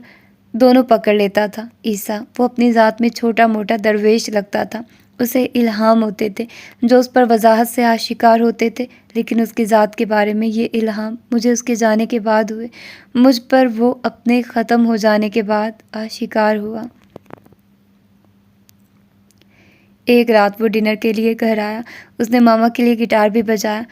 दोनों पकड़ लेता था। ईसा वो अपनी ज़ात में छोटा मोटा दरवेश लगता था। उसे इल्हाम होते थे जो उस पर वजाहत से आशिकार होते थे, लेकिन उसकी ज़ात के बारे में ये इल्हाम मुझे उसके जाने के बाद हुए। मुझ पर वो अपने ख़त्म हो जाने के बाद आशिकार हुआ। एक रात वो डिनर के लिए घर आया। उसने मामा के लिए गिटार भी बजाया।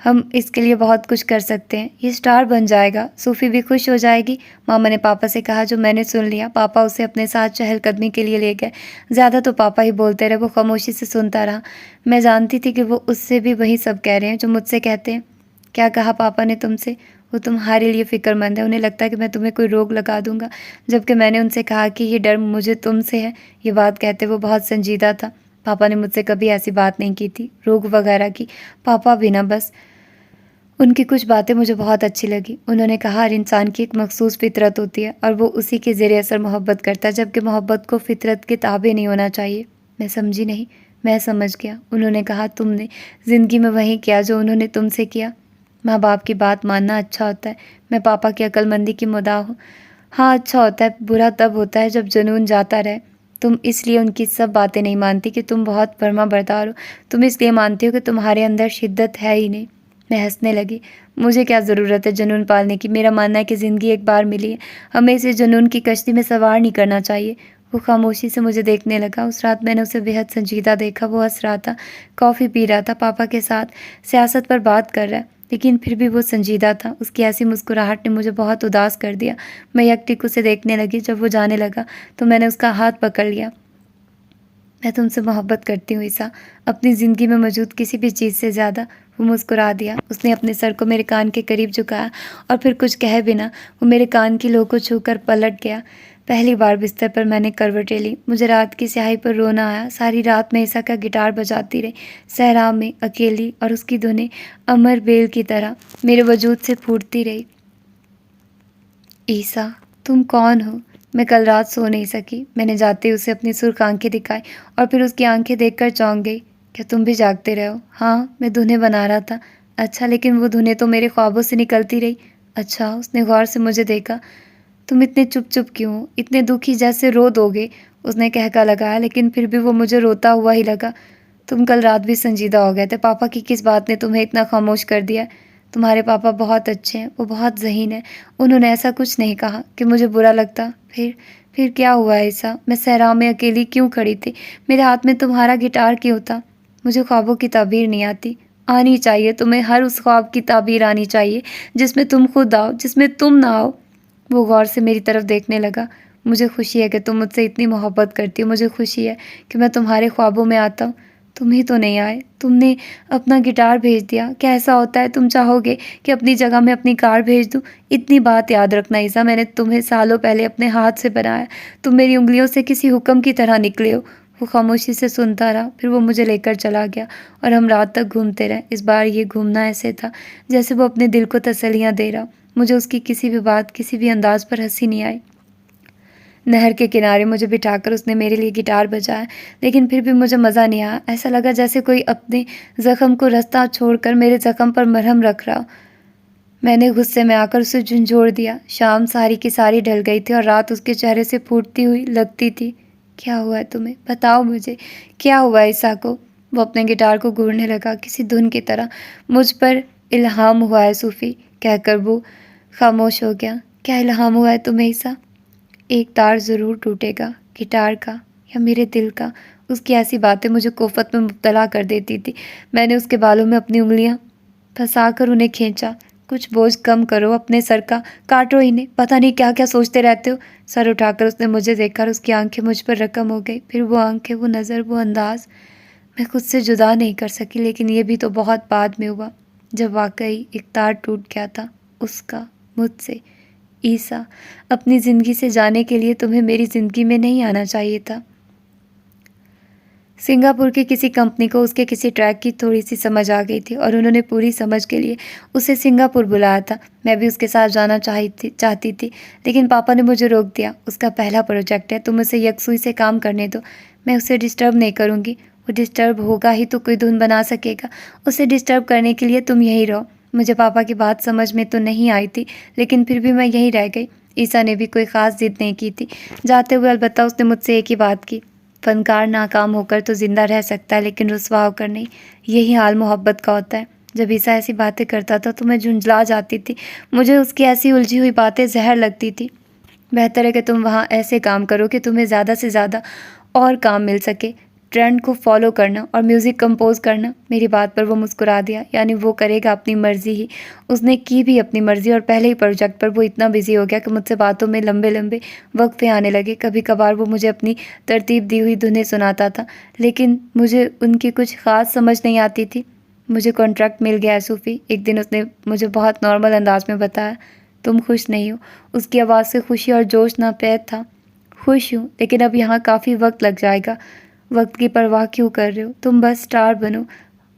हम इसके लिए बहुत कुछ कर सकते हैं, ये स्टार बन जाएगा, सूफ़ी भी खुश हो जाएगी, मामा ने पापा से कहा। जो मैंने सुन लिया। पापा उसे अपने साथ चहलकदमी के लिए ले गए। ज़्यादा तो पापा ही बोलते रहे, वो खामोशी से सुनता रहा। मैं जानती थी कि वो उससे भी वही सब कह रहे हैं जो मुझसे कहते हैं। क्या कहा पापा ने तुमसे? वो तुम्हारे लिए फ़िक्रमंद है, उन्हें लगता है कि मैं तुम्हें कोई रोग लगा दूंगा, जबकि मैंने उनसे कहा कि ये डर मुझे तुमसे है। ये बात कहते वो बहुत संजीदा था। पापा ने मुझसे कभी ऐसी बात नहीं की थी, रोग वगैरह की। पापा भी ना, बस उनकी कुछ बातें मुझे बहुत अच्छी लगी। उन्होंने कहा हर इंसान की एक मखसूस फितरत होती है और वो उसी के ज़ेरे असर मोहब्बत करता है, जबकि मोहब्बत को फितरत के ताबे नहीं होना चाहिए। मैं समझी नहीं। मैं समझ गया। उन्होंने कहा तुमने ज़िंदगी में वही किया जो उन्होंने तुमसे किया। माँ बाप की बात मानना अच्छा होता है। मैं पापा की अक्लमंदी की मुदाह हूँ। हाँ, अच्छा होता है। बुरा तब होता है जब जुनून जाता रहे। तुम इसलिए उनकी सब बातें नहीं मानती कि तुम बहुत फर्मा बरदार हो। तुम इसलिए मानती हो कि तुम्हारे अंदर शिद्दत है ही नहीं। मैं हंसने लगी। मुझे क्या ज़रूरत है जुनून पालने की। मेरा मानना है कि ज़िंदगी एक बार मिली है, हमें इसे जुनून की कश्ती में सवार नहीं करना चाहिए। वो खामोशी से मुझे देखने लगा। उस रात मैंने उसे बेहद संजीदा देखा। वो हंस रहा था, कॉफ़ी पी रहा था, पापा के साथ सियासत पर बात कर रहा है, लेकिन फिर भी वो संजीदा था। उसकी ऐसी मुस्कुराहट ने मुझे बहुत उदास कर दिया। मैं यकटिक उसे देखने लगी। जब वो जाने लगा तो मैंने उसका हाथ पकड़ लिया। मैं तुमसे मोहब्बत करती हूँ ईसा, अपनी ज़िंदगी में मौजूद किसी भी चीज़ से ज़्यादा। वो मुस्कुरा दिया। उसने अपने सर को मेरे कान के करीब झुकाया और फिर कुछ कहे बिना वो मेरे कान की लो को छूकर पलट गया। पहली बार बिस्तर पर मैंने करवटें ली। मुझे रात की स्याही पर रोना आया। सारी रात मैं ईसा का गिटार बजाती रही, सहरा में अकेली, और उसकी धुनें अमर बेल की तरह मेरे वजूद से फूटती रही। ईसा, तुम कौन हो? मैं कल रात सो नहीं सकी। मैंने जाते ही उसे अपनी सुर्ख आंखें दिखाई और फिर उसकी आंखें देखकर चौंक गई। क्या तुम भी जागते रहे हो? हाँ, मैं धुनें बना रहा था। अच्छा, लेकिन वो धुनें तो मेरे ख्वाबों से निकलती रही। अच्छा, उसने गौर से मुझे देखा। तुम इतने चुप चुप क्यों हो? इतने दुखी, जैसे रो दोगे। उसने कहका लगाया, लेकिन फिर भी वो मुझे रोता हुआ ही लगा। तुम कल रात भी संजीदा हो गए थे। पापा की किस बात ने तुम्हें इतना खामोश कर दिया? तुम्हारे पापा बहुत अच्छे हैं, वो बहुत ज़हीन है। उन्होंने ऐसा कुछ नहीं कहा कि मुझे बुरा लगता। फिर क्या हुआ ऐसा? मैं सहरा में अकेली क्यों खड़ी थी? मेरे हाथ में तुम्हारा गिटार क्यों था? मुझे ख्वाबों की ताबीर नहीं आती। आनी चाहिए तुम्हें, हर उस ख्वाब की ताबीर आनी चाहिए जिसमें तुम खुद आओ, जिसमें तुम ना आओ। वो गौर से मेरी तरफ देखने लगा। मुझे खुशी है कि तुम मुझसे इतनी मोहब्बत करती हो। मुझे खुशी है कि मैं तुम्हारे ख्वाबों में आता हूँ। तुम ही तो नहीं आए। तुमने अपना गिटार भेज दिया। क्या ऐसा होता है तुम चाहोगे कि अपनी जगह मैं अपनी कार भेज दूँ? इतनी बात याद रखना ईसा, मैंने तुम्हें सालों पहले अपने हाथ से बनाया। तुम मेरी उंगलियों से किसी हुक्म की तरह निकले हो। वो खामोशी से सुनता रहा, फिर वो मुझे लेकर चला गया और हम रात तक घूमते रहे। इस बार ये घूमना ऐसे था जैसे वो अपने दिल को तसल्लियाँ दे रहा। मुझे उसकी किसी भी बात, किसी भी अंदाज पर हंसी नहीं आई। नहर के किनारे मुझे बिठाकर उसने मेरे लिए गिटार बजाया, लेकिन फिर भी मुझे मज़ा नहीं आया। ऐसा लगा जैसे कोई अपने ज़ख्म को रास्ता छोड़कर मेरे ज़ख्म पर मरहम रख रहा। मैंने गुस्से में आकर उसे झंझोड़ दिया। शाम सारी की सारी ढल गई थी और रात उसके चेहरे से फूटती हुई लगती थी। क्या हुआ है तुम्हें? बताओ मुझे, क्या हुआ है ईसा को? वो अपने गिटार को घूरने लगा किसी धुन की तरह। मुझ पर इल्हाम हुआ है सूफ़ी, कहकर वो खामोश हो गया। क्या इल्हाम हुआ है तुम्हें ईसा? एक तार ज़रूर टूटेगा, गिटार का या मेरे दिल का। उसकी ऐसी बातें मुझे कोफत में मुब्तला कर देती थी। मैंने उसके बालों में अपनी उंगलियां फंसाकर उन्हें खींचा। कुछ बोझ कम करो अपने सर का, काटो इन्हें। पता नहीं क्या क्या सोचते रहते हो। सर उठाकर उसने मुझे देखा और उसकी आंखें मुझ पर रकम हो गई। फिर वो आंखें, वो नज़र, वो अंदाज। मैं खुद से जुदा नहीं कर सकी, लेकिन ये भी तो बहुत बाद में हुआ, जब वाकई एक तार टूट गया था उसका, मुझसे। ईसा, अपनी ज़िंदगी से जाने के लिए तुम्हें मेरी ज़िंदगी में नहीं आना चाहिए था। सिंगापुर की किसी कंपनी को उसके किसी ट्रैक की थोड़ी सी समझ आ गई थी और उन्होंने पूरी समझ के लिए उसे सिंगापुर बुलाया था। मैं भी उसके साथ जाना चाहती थी, लेकिन पापा ने मुझे रोक दिया। उसका पहला प्रोजेक्ट है, तुम उसे यकसुई से काम करने दो। मैं उसे डिस्टर्ब नहीं करूँगी। वो डिस्टर्ब होगा ही तो कोई धुन बना सकेगा। उसे डिस्टर्ब करने के लिए तुम यहीं रहो। मुझे पापा की बात समझ में तो नहीं आई थी, लेकिन फिर भी मैं यहीं रह गई। ईसा ने भी कोई ख़ास जिद नहीं की थी। जाते हुए अलबत्ता उसने मुझसे एक ही बात की, फनकार नाकाम होकर तो ज़िंदा रह सकता है, लेकिन रुसवा होकर नहीं। यही हाल मोहब्बत का होता है। जब ईसा ऐसी बातें करता था तो मैं झुंझला जाती थी। मुझे उसकी ऐसी उलझी हुई बातें जहर लगती थी। बेहतर है कि तुम वहाँ ऐसे काम करो कि तुम्हें ज़्यादा से ज़्यादा और काम मिल सके। ट्रेंड को फॉलो करना और म्यूज़िक कंपोज करना। मेरी बात पर वो मुस्कुरा दिया। यानी वो करेगा अपनी मर्ज़ी ही। उसने की भी अपनी मर्ज़ी और पहले ही प्रोजेक्ट पर वो इतना बिजी हो गया कि मुझसे बातों में लंबे लंबे वक्फे आने लगे। कभी कभार वो मुझे अपनी तरतीब दी हुई धुनें सुनाता था, लेकिन मुझे उनकी कुछ ख़ास समझ नहीं आती थी। मुझे कॉन्ट्रैक्ट मिल गया है सूफ़ी, एक दिन उसने मुझे बहुत नॉर्मल अंदाज में बताया। तुम खुश नहीं हो? उसकी आवाज़ से खुशी और जोश नापैद था। खुश हूँ, लेकिन अब यहाँ काफ़ी वक्त लग जाएगा। वक्त की परवाह क्यों कर रहे हो? तुम बस स्टार बनो।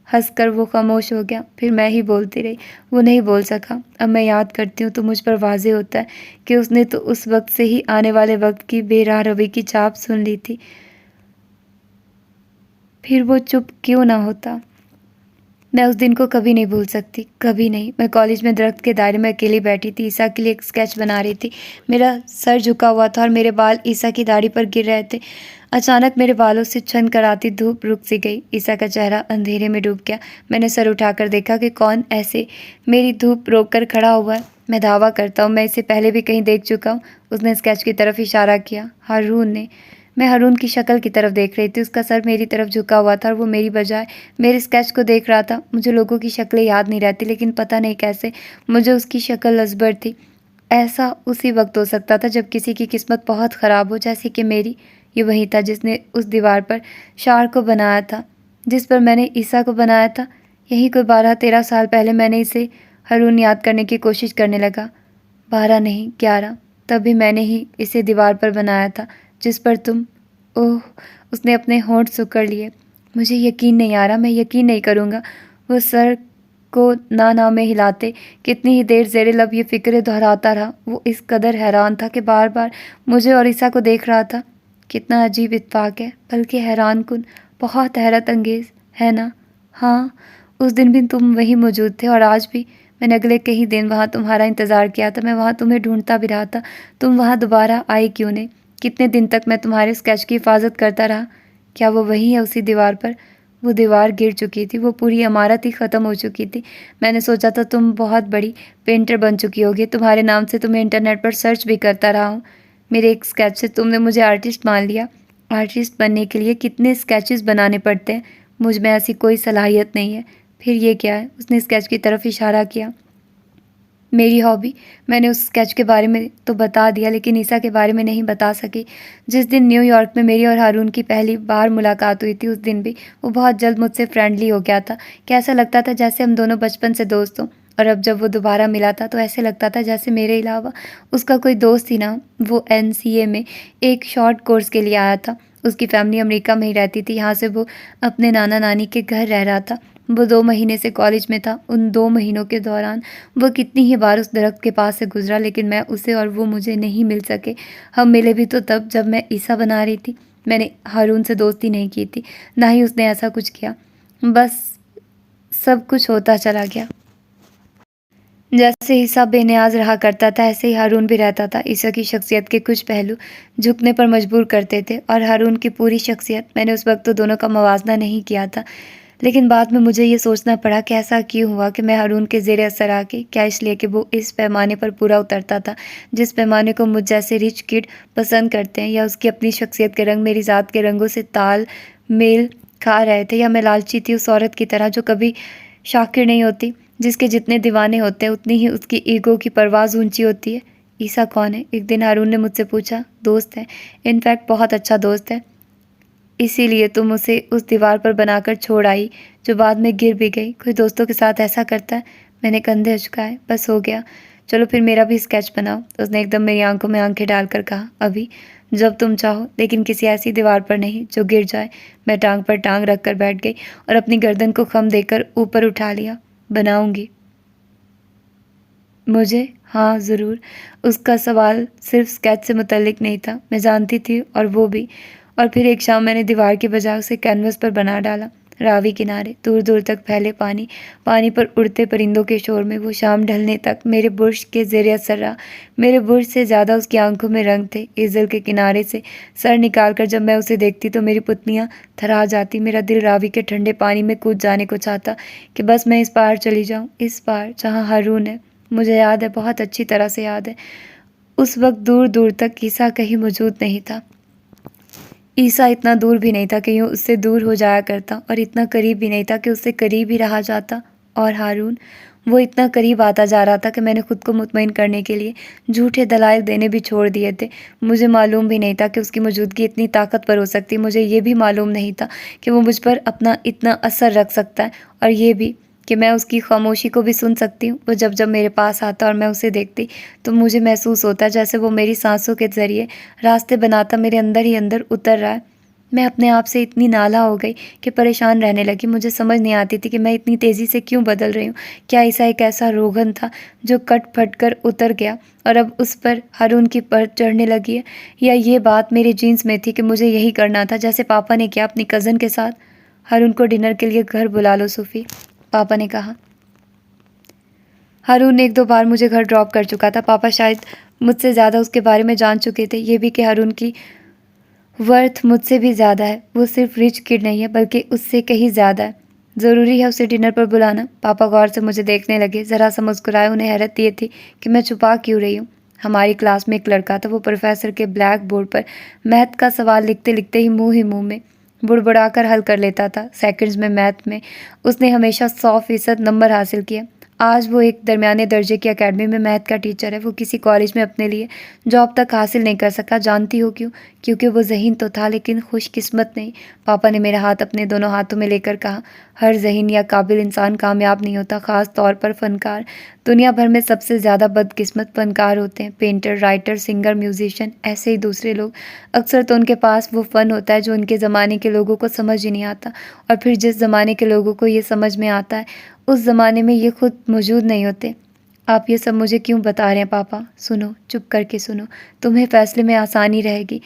हंसकर वो खामोश हो गया। फिर मैं ही बोलती रही। वो नहीं बोल सका। अब मैं याद करती हूँ तो मुझ पर वाज़ेह होता है कि उसने तो उस वक्त से ही आने वाले वक्त की बेराह रवि की छाप सुन ली थी। फिर वो चुप क्यों ना होता? मैं उस दिन को कभी नहीं भूल सकती, कभी नहीं। मैं कॉलेज में दरख्त के दायरे में अकेली बैठी थी, ईसा के लिए एक स्केच बना रही थी। मेरा सर झुका हुआ था और मेरे बाल ईसा की दाढ़ी पर गिर रहे थे। अचानक मेरे बालों से छन कर आती धूप रुक सी गई। ईसा का चेहरा अंधेरे में डूब गया। मैंने सर उठाकर देखा कि कौन ऐसे मेरी धूप रोक कर खड़ा हुआ है। मैं दावा करता हूँ मैं इसे पहले भी कहीं देख चुका हूँ। उसने स्केच की तरफ इशारा किया। हारून ने। मैं हारून की शक्ल की तरफ देख रही थी। उसका सर मेरी तरफ झुका हुआ था और वो मेरी बजाय मेरे स्केच को देख रहा था। मुझे लोगों की शक्लें याद नहीं रहती, लेकिन पता नहीं कैसे मुझे उसकी शक्ल लज़बर थी। ऐसा उसी वक्त हो सकता था जब किसी की किस्मत बहुत ख़राब हो, जैसे कि मेरी। ये वही था जिसने उस दीवार पर शार को बनाया था, जिस पर मैंने ईसा को बनाया था। यही कोई 12-13 साल पहले मैंने इसे हारून याद करने की कोशिश करने लगा। 12 नहीं 11, तब भी मैंने ही इसे दीवार पर बनाया था जिस पर तुम। ओह, उसने अपने होंठ सिकुड़ लिए। मुझे यकीन नहीं आ रहा, मैं यकीन नहीं करूँगा। वो सर को ना में हिलाते कितनी ही देर ज़ेरे लब ये फ़िक्रें दोहराता रहा। वो इस कदर हैरान था कि बार बार मुझे और ईसा को देख रहा था। कितना अजीब इत्तेफाक है, बल्कि हैरान कुन, बहुत हैरत अंगेज़, है ना? हाँ, उस दिन भी तुम वहीं मौजूद थे और आज भी। मैंने अगले कई दिन वहाँ तुम्हारा इंतज़ार किया था। मैं वहाँ तुम्हें ढूंढता भी रहा था। तुम वहाँ दोबारा आई क्यों नहीं? कितने दिन तक मैं तुम्हारे स्केच की हिफाजत करता रहा। क्या वो वही है उसी दीवार पर? वो दीवार गिर चुकी थी, वो पूरी इमारत ही ख़त्म हो चुकी थी। मैंने सोचा था तुम बहुत बड़ी पेंटर बन चुकी होगी। तुम्हारे नाम से तुम्हें इंटरनेट पर सर्च भी करता रहा हूँ। मेरे एक स्केच से तुमने मुझे आर्टिस्ट मान लिया। आर्टिस्ट बनने के लिए कितने स्केचेस बनाने पड़ते हैं। मुझ में ऐसी कोई सलाहियत नहीं है। फिर ये क्या है? उसने स्केच की तरफ इशारा किया। मेरी हॉबी। मैंने उस स्केच के बारे में तो बता दिया, लेकिन ईसा के बारे में नहीं बता सकी। जिस दिन न्यूयॉर्क में मेरी और हारून की पहली बार मुलाकात हुई थी, उस दिन भी वो बहुत जल्द मुझसे फ्रेंडली हो गया था। कैसा लगता था जैसे हम दोनों बचपन से दोस्त हों। और अब जब वो दोबारा मिला था तो ऐसे लगता था जैसे मेरे अलावा उसका कोई दोस्त ही ना हो। वो NCA में एक शॉर्ट कोर्स के लिए आया था। उसकी फैमिली अमेरिका में ही रहती थी। यहाँ से वो अपने नाना नानी के घर रह रहा था। वो 2 महीने से कॉलेज में था। उन 2 महीनों के दौरान वो कितनी ही बार उस दरख्त के पास से गुजरा, लेकिन मैं उसे और वो मुझे नहीं मिल सके। हम मिले भी तो तब जब मैं ईसा बना रही थी। मैंने हारून से दोस्ती नहीं की थी, ना ही उसने ऐसा कुछ किया। बस सब कुछ होता चला गया। जैसे ईसा बेनियाज रहा करता था, ऐसे ही हारून भी रहता था। ईसा की शख्सियत के कुछ पहलू झुकने पर मजबूर करते थे और हारून की पूरी शख्सियत। मैंने उस वक्त तो दोनों का मवाजना नहीं किया था, लेकिन बाद में मुझे ये सोचना पड़ा कि ऐसा क्यों हुआ कि मैं हारून के ज़ेरे असर आके। क्या इसलिए कि वो इस पैमाने पर पूरा उतरता था जिस पैमाने को मुझ जैसे रिच किड पसंद करते हैं, या उसकी अपनी शख्सियत के रंग मेरी ज़ात के रंगों से ताल मेल खा रहे थे, या मैं लालची थी उस औरत की तरह जो कभी शाकिर नहीं होती, जिसके जितने दीवाने होते हैं उतनी ही उसकी ईगो की परवाज़ ऊंची होती है। ईसा कौन है? एक दिन हारून ने मुझसे पूछा। दोस्त है, इनफैक्ट बहुत अच्छा दोस्त है। इसीलिए तुम उसे उस दीवार पर बनाकर छोड़ आई जो बाद में गिर भी गई। कोई दोस्तों के साथ ऐसा करता है? मैंने कंधे झुकाए। बस हो गया, चलो फिर मेरा भी स्केच बनाओ। उसने एकदम मेरी आंखों में आंखें डालकर कहा। अभी? जब तुम चाहो, लेकिन किसी ऐसी दीवार पर नहीं जो गिर जाए। मैं टांग पर टांग रख कर बैठ गई और अपनी गर्दन को खम देकर ऊपर उठा लिया। बनाऊंगी मुझे? हाँ ज़रूर। उसका सवाल सिर्फ स्केच से मुतल्लिक नहीं था, मैं जानती थी, और वो भी। और फिर एक शाम मैंने दीवार के बजाय उसे कैनवस पर बना डाला। रावी किनारे दूर दूर तक फैले पानी, पानी पर उड़ते परिंदों के शोर में वो शाम ढलने तक मेरे बुर्श के ज़ेरे असर रहा। मेरे बुर्श से ज़्यादा उसकी आंखों में रंग थे। ईज़ल के किनारे से सर निकाल कर जब मैं उसे देखती तो मेरी पुतलियाँ थरा जाती। मेरा दिल रावी के ठंडे पानी में कूद जाने को चाहता कि बस मैं इस पार चली जाऊँ, इस पार जहाँ हारून है। मुझे याद है, बहुत अच्छी तरह से याद है, उस वक्त दूर दूर तक ईसा कहीं मौजूद नहीं था। ईसा इतना दूर भी नहीं था कि यूँ उससे दूर हो जाया करता, और इतना करीब भी नहीं था कि उससे करीब ही रहा जाता। और हारून, वो इतना करीब आता जा रहा था कि मैंने खुद को मुतमईन करने के लिए झूठे दलाइल देने भी छोड़ दिए थे। मुझे मालूम भी नहीं था कि उसकी मौजूदगी इतनी ताकतवर हो सकती। मुझे ये भी मालूम नहीं था कि वो मुझ पर अपना इतना असर रख सकता है, और ये भी कि मैं उसकी खामोशी को भी सुन सकती हूँ। वो जब जब मेरे पास आता और मैं उसे देखती तो मुझे महसूस होता जैसे वो मेरी सांसों के ज़रिए रास्ते बनाता मेरे अंदर ही अंदर उतर रहा है। मैं अपने आप से इतनी नाला हो गई कि परेशान रहने लगी। मुझे समझ नहीं आती थी कि मैं इतनी तेज़ी से क्यों बदल रही हूँ। क्या ईसा एक ऐसा रोगन था जो कट फट कर उतर गया और अब उस पर हारून की परत चढ़ने लगी है, या ये बात मेरे जीन्स में थी कि मुझे यही करना था जैसे पापा ने किया अपनी कज़न के साथ। हारून को डिनर के लिए घर बुला लो सूफ़ी, पापा ने कहा। हारून ने 1-2 बार मुझे घर ड्रॉप कर चुका था। पापा शायद मुझसे ज़्यादा उसके बारे में जान चुके थे। ये भी कि हारून की वर्थ मुझसे भी ज़्यादा है। वो सिर्फ रिच किड नहीं है, बल्कि उससे कहीं ज़्यादा है। ज़रूरी है उसे डिनर पर बुलाना? पापा गौर से मुझे देखने लगे, ज़रा सा मुस्कुराए। उन्हें हैरत ये थी कि मैं छुपा क्यों रही हूँ। हमारी क्लास में एक लड़का था, वो प्रोफेसर के ब्लैक बोर्ड पर मैथ का सवाल लिखते लिखते ही मुँह में बुड़बुड़ाकर हल कर लेता था। सेकंड्स में मैथ में उसने हमेशा 100% नंबर हासिल किए। आज वो एक दरमियाने दर्जे की एकेडमी में मैथ का टीचर है। वो किसी कॉलेज में अपने लिए जॉब तक हासिल नहीं कर सका। जानती हो क्यों? क्योंकि वो ज़हीन तो था लेकिन खुशकिस्मत नहीं। पापा ने मेरा हाथ अपने दोनों हाथों में लेकर कहा, हर ज़हीन या काबिल इंसान कामयाब नहीं होता, ख़ास तौर पर फ़नकार। दुनिया भर में सबसे ज़्यादा बदकिस्मत फ़नकार होते हैं, पेंटर, राइटर, सिंगर, म्यूज़िशियन, ऐसे ही दूसरे लोग। अक्सर तो उनके पास वो फ़न होता है जो उनके ज़माने के लोगों को समझ ही नहीं आता, और फिर जिस ज़माने के लोगों को ये समझ में आता है, उस ज़माने में ये खुद मौजूद नहीं होते। आप ये सब मुझे क्यों बता रहे हैं पापा? सुनो, चुप करके सुनो, तुम्हें फ़ैसले में आसानी रहेगी।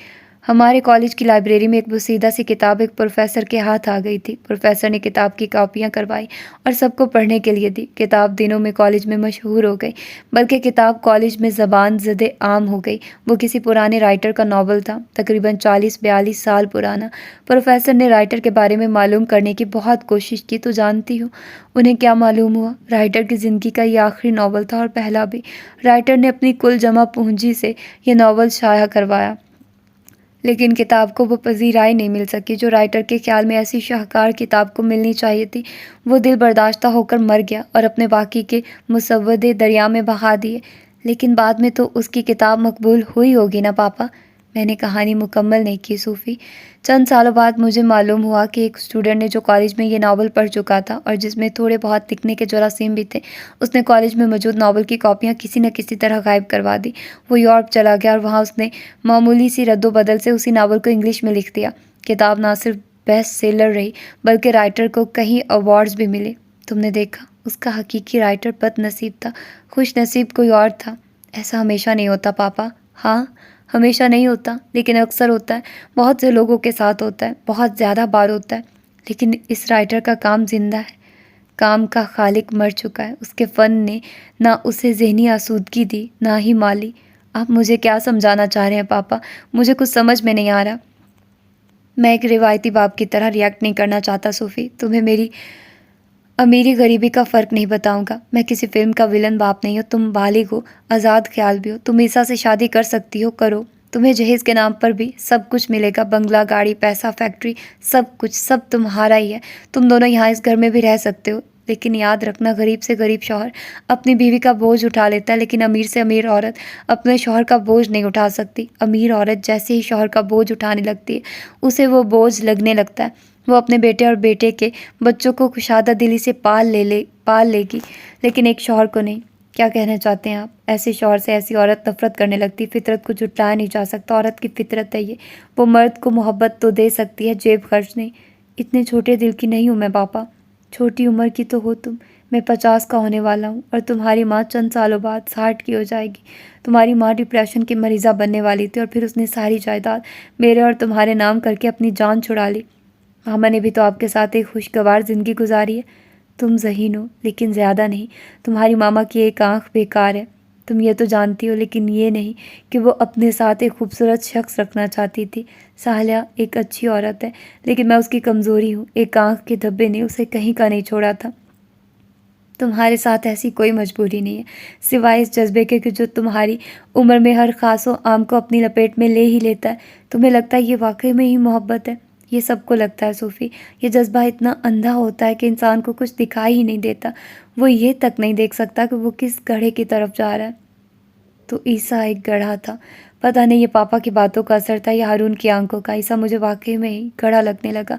हमारे कॉलेज की लाइब्रेरी में एक बोसीदा सी किताब एक प्रोफेसर के हाथ आ गई थी। प्रोफेसर ने किताब की कॉपियां करवाई और सबको पढ़ने के लिए दी। किताब दिनों में कॉलेज में मशहूर हो गई, बल्कि किताब कॉलेज में ज़बान ज़दे आम हो गई। वो किसी पुराने राइटर का नावल था, तकरीबन 40-42 साल पुराना। प्रोफेसर ने राइटर के बारे में मालूम करने की बहुत कोशिश की, तो जानती हो उन्हें क्या मालूम हुआ? राइटर की ज़िंदगी का ये आखिरी नावल था और पहला भी। राइटर ने अपनी कुल जमा पूंजी से यह नावल शाया करवाया, लेकिन किताब को वो पजीराई नहीं मिल सकी जो राइटर के ख्याल में ऐसी शाहकार किताब को मिलनी चाहिए थी। वो दिल बर्दाश्ता होकर मर गया और अपने बाकी के मुसव्वदे दरिया में बहा दिए। लेकिन बाद में तो उसकी किताब मकबूल हुई होगी ना पापा? मैंने कहानी मुकम्मल नहीं की सूफ़ी। चंद सालों बाद मुझे मालूम हुआ कि एक स्टूडेंट ने जो कॉलेज में ये नावल पढ़ चुका था और जिसमें थोड़े बहुत लिखने के जरासीम भी थे, उसने कॉलेज में मौजूद नावल की कॉपियाँ किसी न किसी तरह गायब करवा दी। वो यूरोप चला गया और वहाँ उसने मामूली सी रद्दोबदल से उसी नावल को इंग्लिश में लिख दिया। किताब ना सिर्फ बेस्ट सेलर रही, बल्कि राइटर को कई अवार्ड्स भी मिले। तुमने देखा, उसका हकीकी राइटर बदनसीब था, खुश नसीब कोई और था। ऐसा हमेशा नहीं होता पापा। हाँ, हमेशा नहीं होता, लेकिन अक्सर होता है। बहुत से लोगों के साथ होता है, बहुत ज़्यादा बार होता है। लेकिन इस राइटर का काम जिंदा है। काम का खालिक मर चुका है। उसके फ़न ने ना उसे ज़हनी आसूदगी दी, ना ही माली। आप मुझे क्या समझाना चाह रहे हैं पापा? मुझे कुछ समझ में नहीं आ रहा। मैं एक रिवायती बाप की तरह रिएक्ट नहीं करना चाहता सूफ़ी। तुम्हें मेरी अमीरी गरीबी का फ़र्क नहीं बताऊंगा। मैं किसी फिल्म का विलन बाप नहीं हूँ। तुम बालिग हो, आज़ाद ख्याल भी हो। तुम ईसा से शादी कर सकती हो, करो। तुम्हें जहेज़ के नाम पर भी सब कुछ मिलेगा, बंगला, गाड़ी, पैसा, फैक्ट्री, सब कुछ, सब तुम्हारा ही है। तुम दोनों यहाँ इस घर में भी रह सकते हो। लेकिन याद रखना, गरीब से गरीब शौहर अपनी बीवी का बोझ उठा लेता है, लेकिन अमीर से अमीर औरत अपने शौहर का बोझ नहीं उठा सकती। अमीर औरत जैसे ही शौहर का बोझ उठाने लगती है, उसे वो बोझ लगने लगता है। वो अपने बेटे और बेटे के बच्चों को खुशादा दिली से पाल लेगी, लेकिन एक शौहर को नहीं। क्या कहना चाहते हैं आप? ऐसे शौहर से ऐसी औरत नफरत करने लगती। फितरत को जुटाया नहीं जा सकता, औरत की फितरत है ये। वो मर्द को मोहब्बत तो दे सकती है, जेब खर्च नहीं। इतने छोटे दिल की नहीं हूँ मैं पापा। छोटी उम्र की तो हो तुम। मैं 50 का होने वाला हूँ और तुम्हारी माँ चंद सालों बाद 60 की हो जाएगी। तुम्हारी माँ डिप्रेशन की मरीज़ा बनने वाली थी और फिर उसने सारी जायदाद मेरे और तुम्हारे नाम करके अपनी जान छुड़ा ली। मामा ने भी तो आपके साथ एक खुशगवार ज़िंदगी गुजारी है। तुम ज़हीन हो, लेकिन ज़्यादा नहीं। तुम्हारी मामा की एक आंख बेकार है, तुम ये तो जानती हो, लेकिन ये नहीं कि वो अपने साथ एक खूबसूरत शख्स रखना चाहती थी। सालिया एक अच्छी औरत है, लेकिन मैं उसकी कमज़ोरी हूँ। एक आंख के धब्बे ने उसे कहीं का नहीं छोड़ा था। तुम्हारे साथ ऐसी कोई मजबूरी नहीं है, सिवाय इस जज्बे के कि जो तुम्हारी उम्र में हर खासो आम को अपनी लपेट में ले ही लेता है। तुम्हें लगता है ये वाकई में ही मोहब्बत है? ये सबको लगता है सूफ़ी। ये जज्बा इतना अंधा होता है कि इंसान को कुछ दिखाई ही नहीं देता। वो ये तक नहीं देख सकता कि वो किस गड्ढे की तरफ जा रहा है। तो ईसा एक गड्ढा था। पता नहीं ये पापा की बातों का असर था या हारून की आंखों का। ईसा मुझे वाकई में ही गड्ढा लगने लगा।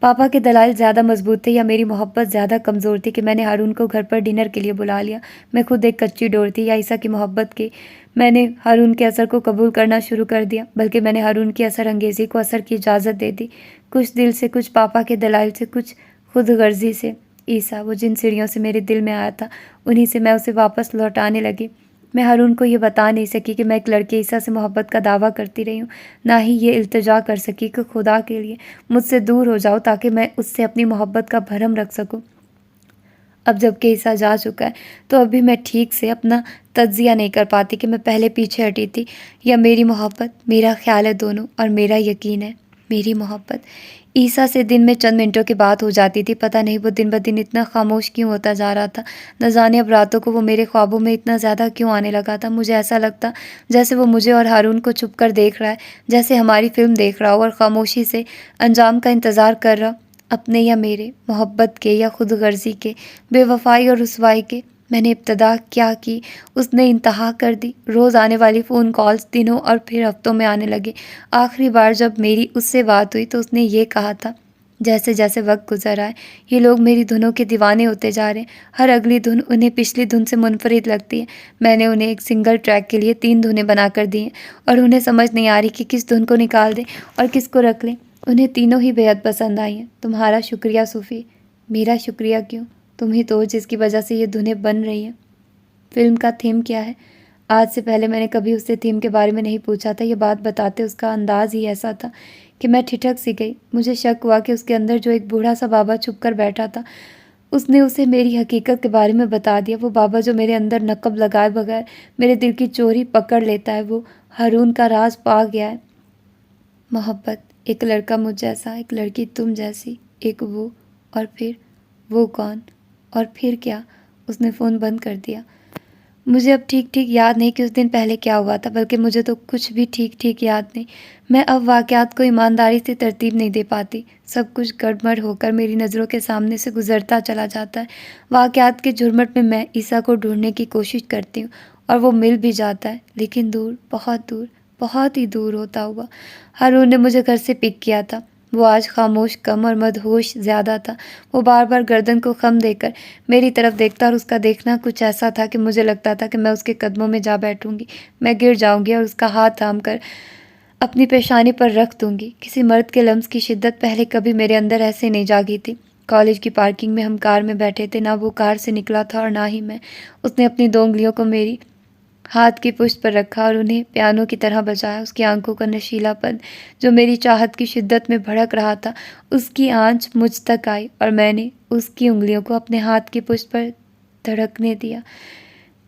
पापा के दलाइल ज़्यादा मजबूत थे या मेरी मोहब्बत ज़्यादा कमज़ोर थी कि मैंने हारून को घर पर डिनर के लिए बुला लिया। मैं खुद एक कच्ची डोर थी या ईसा की मोहब्बत की मैंने हारून के असर को कबूल करना शुरू कर दिया, बल्कि मैंने हारून की असर अंगेज़ी को असर की इजाज़त दे दी। कुछ दिल से, कुछ पापा के दलाइल से, कुछ खुद गर्जी से। ईसा वो जिन सीढ़ियों से मेरे दिल में आया था, उन्हीं से मैं उसे वापस लौटाने लगी। मैं हारून को ये बता नहीं सकी कि मैं एक लड़के ईसा से मोहब्बत का दावा करती रही हूँ, ना ही ये इल्तिजा कर सकी कि खुदा के लिए मुझसे दूर हो जाओ ताकि मैं उससे अपनी मोहब्बत का भरम रख सकूँ। अब जबकि ईसा जा चुका है, तो अभी मैं ठीक से अपना तज्जिया नहीं कर पाती कि मैं पहले पीछे हटी थी या मेरी मोहब्बत, मेरा ख्याल है दोनों, और मेरा यकीन है मेरी मोहब्बत ईसा से दिन में चंद मिनटों की बात हो जाती थी। पता नहीं वो दिन ब दिन इतना खामोश क्यों होता जा रहा था। न जाने अब रातों को वो मेरे ख्वाबों में इतना ज़्यादा क्यों आने लगा था। मुझे ऐसा लगता जैसे वो मुझे और हारून को छुप कर देख रहा है, जैसे हमारी फिल्म देख रहा हो और खामोशी से अंजाम का इंतज़ार कर रहा, अपने या मेरे, मोहब्बत के या खुद गर्जी के, बेवफाई और रुसवाई के। मैंने इब्तदा क्या की, उसने इंतहा कर दी। रोज़ आने वाली फ़ोन कॉल्स दिनों और फिर हफ्तों में आने लगे। आखिरी बार जब मेरी उससे बात हुई तो उसने ये कहा था, जैसे जैसे वक्त गुजर रहा है ये लोग मेरी धुनों के दीवाने होते जा रहे हैं। हर अगली धुन उन्हें पिछली धुन से मुनफरिद लगती है। मैंने उन्हें एक सिंगल ट्रैक के लिए 3 धुनें बना कर दी हैं और उन्हें समझ नहीं आ रही कि किस धुन को निकाल दें और किसको रख लें। उन्हें तीनों ही बेहद पसंद आई हैं। तुम्हारा शुक्रिया सूफ़ी। मेरा शुक्रिया क्यों? तुम ही तो जिसकी वजह से ये धुनें बन रही हैं। फिल्म का थीम क्या है? आज से पहले मैंने कभी उससे थीम के बारे में नहीं पूछा था। ये बात बताते उसका अंदाज ही ऐसा था कि मैं ठिठक सी गई। मुझे शक हुआ कि उसके अंदर जो एक बूढ़ा सा बाबा छुप कर बैठा था, उसने उसे मेरी हकीकत के बारे में बता दिया। वो बाबा जो मेरे अंदर नकब लगाए बगैर मेरे दिल की चोरी पकड़ लेता है, वो हारून का राज पा गया है। मोहब्बत, एक लड़का मुझ जैसा, एक लड़की तुम जैसी, एक वो, और फिर वो कौन? और फिर क्या? उसने फ़ोन बंद कर दिया। मुझे अब ठीक ठीक याद नहीं कि उस दिन पहले क्या हुआ था, बल्कि मुझे तो कुछ भी ठीक ठीक याद नहीं। मैं अब वाक़यात को ईमानदारी से तरतीब नहीं दे पाती। सब कुछ गड़बड़ होकर मेरी नज़रों के सामने से गुज़रता चला जाता है। वाक़यात के झुरमुट में मैं ईसा को ढूंढने की कोशिश करती हूँ और वो मिल भी जाता है, लेकिन दूर, बहुत ही दूर होता हुआ। हारून ने मुझे घर से पिक किया था। वो आज खामोश कम और मदहोश ज़्यादा था। वो बार बार गर्दन को खम देकर मेरी तरफ देखता और उसका देखना कुछ ऐसा था कि मुझे लगता था कि मैं उसके कदमों में जा बैठूंगी, मैं गिर जाऊंगी और उसका हाथ थाम कर अपनी पेशानी पर रख दूंगी। किसी मर्द के लम्स की शिद्दत पहले कभी मेरे अंदर ऐसे नहीं जागी थी। कॉलेज की पार्किंग में हम कार में बैठे थे। ना वो कार से निकला था और ना ही मैं। उसने अपनी 2 उंगलियों को मेरी हाथ की पुष्ट पर रखा और उन्हें पियानो की तरह बजाया। उसकी आंखों का नशीलापन जो मेरी चाहत की शिद्दत में भड़क रहा था, उसकी आंच मुझ तक आई और मैंने उसकी उंगलियों को अपने हाथ की पुष्ट पर धड़कने दिया।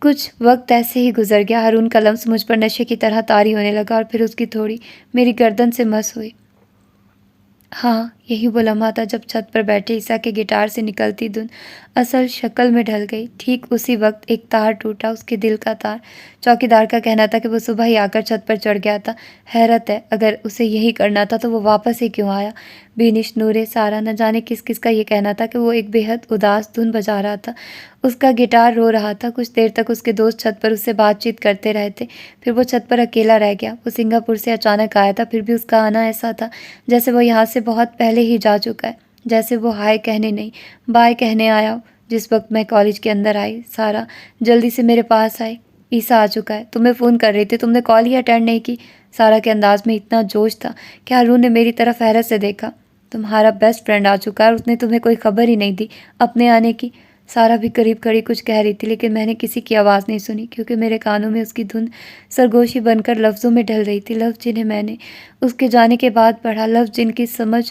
कुछ वक्त ऐसे ही गुजर गया। हारून का लम्स मुझ पर नशे की तरह तारी होने लगा और फिर उसकी थोड़ी मेरी गर्दन से मस हुई। हाँ, यही वो लम्हा था जब छत पर बैठे ईसा के गिटार से निकलती धुन असल शक्ल में ढल गई। ठीक उसी वक्त एक तार टूटा, उसके दिल का तार। चौकीदार का कहना था कि वो सुबह ही आकर छत पर चढ़ गया था। हैरत है, अगर उसे यही करना था तो वो वापस ही क्यों आया? बेनिश, नूरे, सारा, न जाने किस किस का ये कहना था कि वो एक बेहद उदास धुन बजा रहा था। उसका गिटार रो रहा था। कुछ देर तक उसके दोस्त छत पर उससे बातचीत करते रहे थे। फिर वो छत पर अकेला रह गया। वो सिंगापुर से अचानक आया था, फिर भी उसका आना ऐसा था जैसे वो यहाँ से बहुत पहले ही जा चुका है। जैसे वो हाय कहने नहीं, बाय कहने आया हो। जिस वक्त मैं कॉलेज के अंदर आई, सारा जल्दी से मेरे पास आई। ईसा आ चुका है, तुम्हें फ़ोन कर रही थी, तुमने कॉल ही अटेंड नहीं की। सारा के अंदाज में इतना जोश था कि हारून ने मेरी तरफ हैरत से देखा। तुम्हारा बेस्ट फ्रेंड आ चुका है और उसने तुम्हें कोई खबर ही नहीं दी अपने आने की। सारा भी करीब खड़ी कुछ कह रही थी, लेकिन मैंने किसी की आवाज़ नहीं सुनी, क्योंकि मेरे कानों में उसकी धुन सरगोशी बनकर लफ्ज़ों में ढल रही थी। लफ्ज़ जिन्हें मैंने उसके जाने के बाद पढ़ा, लफ्ज़ जिनकी समझ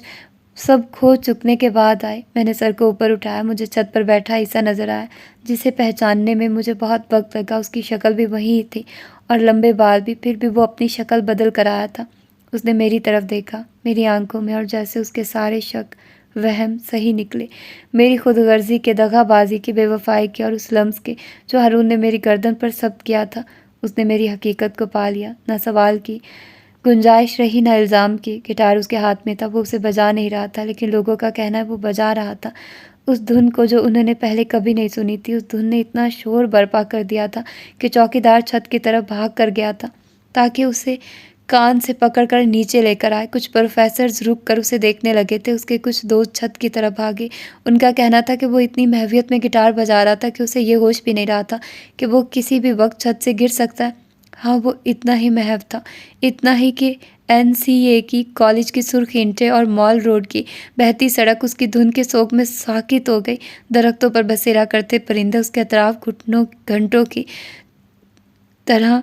सब खो चुकने के बाद आए। मैंने सर को ऊपर उठाया। मुझे छत पर बैठा ईसा नज़र आया, जिसे पहचानने में मुझे बहुत वक्त लगा। उसकी शक्ल भी वही थी और लंबे बाल भी, फिर भी वो अपनी शक्ल बदल कर आया था। उसने मेरी तरफ देखा, मेरी आंखों में, और जैसे उसके सारे शक वहम सही निकले। मेरी खुदगर्जी के, दगाबाजी की, बेवफाई के और उस लम्स के जो हारून ने मेरी गर्दन पर सब्त किया था। उसने मेरी हकीकत को पा लिया। न सवाल की गुंजाइश रही, न इल्ज़ाम की। गिटार उसके हाथ में था, वो उसे बजा नहीं रहा था, लेकिन लोगों का कहना है वो बजा रहा था उस धुन को जो उन्होंने पहले कभी नहीं सुनी थी। उस धुन ने इतना शोर बर्पा कर दिया था कि चौकीदार छत की तरफ भाग कर गया था ताकि उसे कान से पकड़कर नीचे लेकर आए। कुछ प्रोफेसर्स रुक कर उसे देखने लगे थे। उसके कुछ दोस्त छत की तरफ भागे। उनका कहना था कि वो इतनी महवियत में गिटार बजा रहा था कि उसे ये होश भी नहीं रहा था कि वो किसी भी वक्त छत से गिर सकता है। हाँ, वो इतना ही महव था, इतना ही कि NCA की कॉलेज की सुर्ख ईंटें और मॉल रोड की बहती सड़क उसकी धुन के शोक में साकित हो गई। दरख्तों पर बसेरा करते परिंदे उसके अतराफ घुटनों घंटों की तरह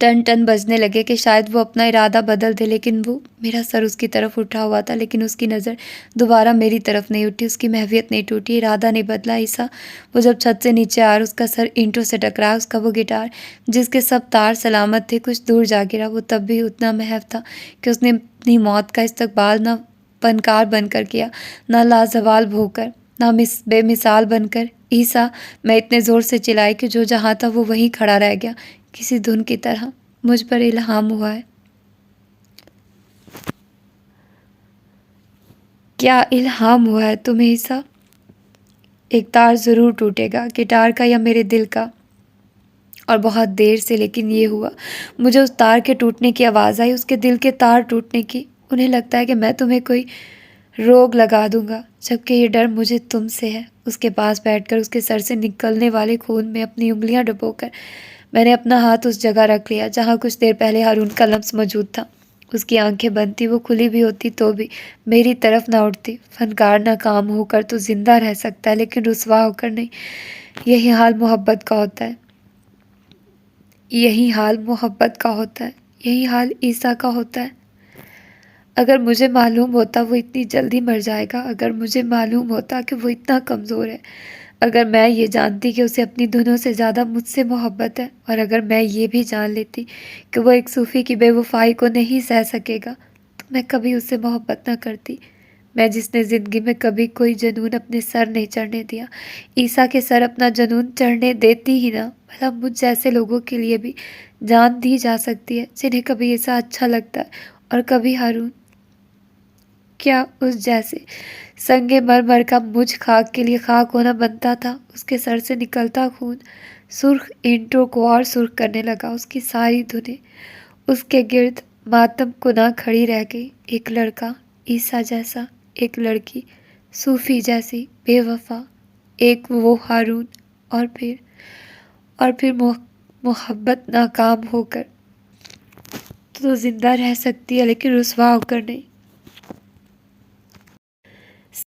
टन टन बजने लगे कि शायद वो अपना इरादा बदल दे। लेकिन वो, मेरा सर उसकी तरफ उठा हुआ था, लेकिन उसकी नज़र दोबारा मेरी तरफ नहीं उठी। उसकी महवियत नहीं टूटी, इरादा नहीं बदला। ईसा, वो जब छत से नीचे आ और उसका सर ईंटों से टकराया, उसका वो गिटार जिसके सब तार सलामत थे कुछ दूर जा गिरा। वो तब भी उतना महव था कि उसने अपनी मौत का इस्तकबाल न फनकार बनकर किया, न लाजवाल भोकर, ना बेमिसाल बनकर। ईसा, मैं इतने ज़ोर से चिल्लाई कि जो जहाँ था वो वहीं खड़ा रह गया। किसी धुन की तरह मुझ पर इल्हाम हुआ है। क्या इल्हाम हुआ है तुम्हें ईसा? एक तार ज़रूर टूटेगा, गिटार का या मेरे दिल का। और बहुत देर से लेकिन ये हुआ। मुझे उस तार के टूटने की आवाज़ आई, उसके दिल के तार टूटने की। उन्हें लगता है कि मैं तुम्हें कोई रोग लगा दूंगा, जबकि ये डर मुझे तुमसे है। उसके पास बैठकर उसके सर से निकलने वाले खून में अपनी उंगलियां डुबोकर मैंने अपना हाथ उस जगह रख लिया जहाँ कुछ देर पहले हारून का लम्स मौजूद था। उसकी आंखें बंद थी, वो खुली भी होती तो भी मेरी तरफ ना उठती। फनकार नाकाम होकर तो जिंदा रह सकता है, लेकिन रुसवा होकर नहीं। यही हाल मोहब्बत का होता है, यही हाल मोहब्बत का होता है, यही हाल ईसा का होता है। अगर मुझे मालूम होता वो इतनी जल्दी मर जाएगा, अगर मुझे मालूम होता कि वो इतना कमज़ोर है, अगर मैं ये जानती कि उसे अपनी धुनों से ज़्यादा मुझसे मोहब्बत है, और अगर मैं ये भी जान लेती कि वो एक सूफ़ी की बेवफाई को नहीं सह सकेगा, तो मैं कभी उससे मोहब्बत ना करती। मैं जिसने ज़िंदगी में कभी कोई जुनून अपने सर नहीं चढ़ने दिया, ईसा के सर अपना जुनून चढ़ने देती ही ना। भला मुझ जैसे लोगों के लिए भी जान दी जा सकती है, जिन्हें कभी ईसा अच्छा लगता है और कभी हारून। क्या उस जैसे संगे मर मर का मुझ खाक के लिए खाक होना बनता था? उसके सर से निकलता खून सुर्ख ईंटों को और सुर्ख करने लगा। उसकी सारी धुनें उसके गिर्द मातम कुना खड़ी रह गई। एक लड़का ईसा जैसा, एक लड़की सूफी जैसी बेवफा, एक वो हारून, और फिर मोहब्बत नाकाम होकर तो जिंदा रह सकती है, लेकिन रुसवा होकर नहीं।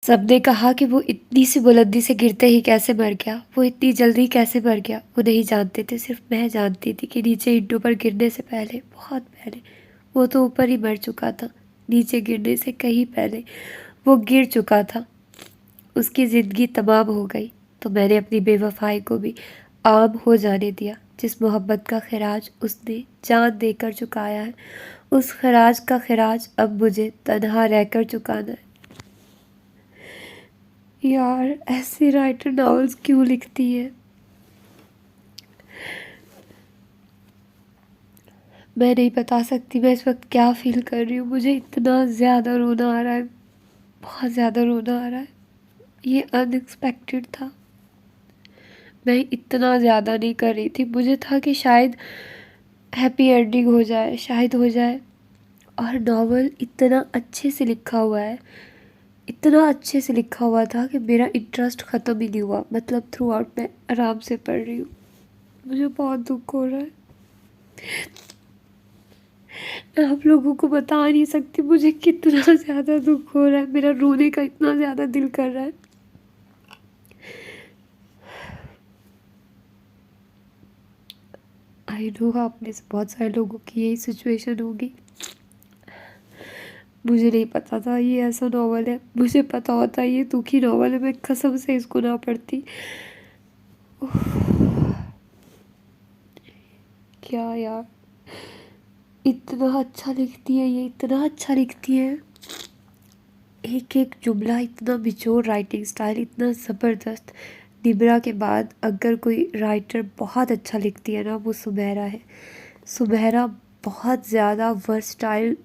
सबने कहा कि वो इतनी सी बुलंदी से गिरते ही कैसे मर गया, वो इतनी जल्दी कैसे मर गया। वो नहीं जानते थे, सिर्फ मैं जानती थी कि नीचे ईंटों पर गिरने से पहले, बहुत पहले, वो तो ऊपर ही मर चुका था। नीचे गिरने से कहीं पहले वो गिर चुका था। उसकी ज़िंदगी तमाम हो गई, तो मैंने अपनी बेवफाई को भी आम हो जाने दिया। जिस मोहब्बत का खिराज उसने जान देकर चुकाया है, उस खिराज का खिराज अब मुझे तन्हा रहकर चुकाना है। यार, ऐसे राइटर नॉवेल्स क्यों लिखती है? मैं नहीं बता सकती मैं इस वक्त क्या फील कर रही हूँ। मुझे इतना ज़्यादा रोना आ रहा है, बहुत ज़्यादा रोना आ रहा है। ये अनएक्सपेक्टेड था, मैं इतना ज़्यादा नहीं कर रही थी। मुझे था कि शायद हैप्पी एंडिंग हो जाए, शायद हो जाए। और नॉवल इतना अच्छे से लिखा हुआ है, इतना अच्छे से लिखा हुआ था कि मेरा इंटरेस्ट ख़त्म ही नहीं हुआ। मतलब थ्रू आउट मैं आराम से पढ़ रही हूँ। मुझे बहुत दुख हो रहा है, मैं आप लोगों को बता नहीं सकती मुझे कितना ज़्यादा दुख हो रहा है। मेरा रोने का इतना ज़्यादा दिल कर रहा है। आई नो आप में से बहुत सारे लोगों की यही सिचुएशन होगी। मुझे नहीं पता था ये ऐसा नॉवल है। मुझे पता होता ये दुखी नॉवल है, मैं कसम से इसको ना पढ़ती। क्या यार, इतना अच्छा लिखती है ये, इतना अच्छा लिखती है। एक एक जुमला इतना बिचोर, राइटिंग स्टाइल इतना ज़बरदस्त। निब्रा के बाद अगर कोई राइटर बहुत अच्छा लिखती है ना, वो सुमेरा है। सुमेरा बहुत ज़्यादा वर्सटाइल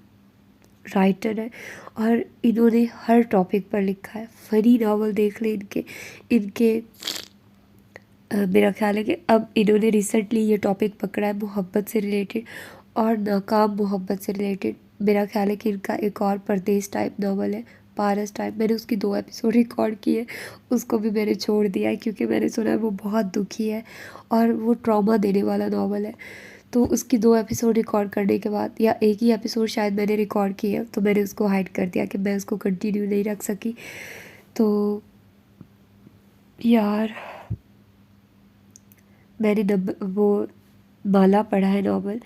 राइटर है, और इन्होंने हर टॉपिक पर लिखा है। फ़नी नावल देख ले इनके इनके मेरा ख्याल है कि अब इन्होंने रिसेंटली ये टॉपिक पकड़ा है मोहब्बत से रिलेटेड और नाकाम मोहब्बत से रिलेटेड। मेरा ख्याल है कि इनका एक और परदेश टाइप नावल है, पारस टाइप। मैंने उसकी 2 एपिसोड रिकॉर्ड किए, उसको भी मैंने छोड़ दिया है क्योंकि मैंने सुना है वो बहुत दुखी है और वो ट्रॉमा देने वाला नावल है। तो उसकी 2 एपिसोड रिकॉर्ड करने के बाद, या एक ही एपिसोड शायद मैंने रिकॉर्ड किया, तो मैंने उसको हाइड कर दिया कि मैं उसको कंटिन्यू नहीं रख सकी। तो यार, मैंने वो माला पढ़ा है नॉवल,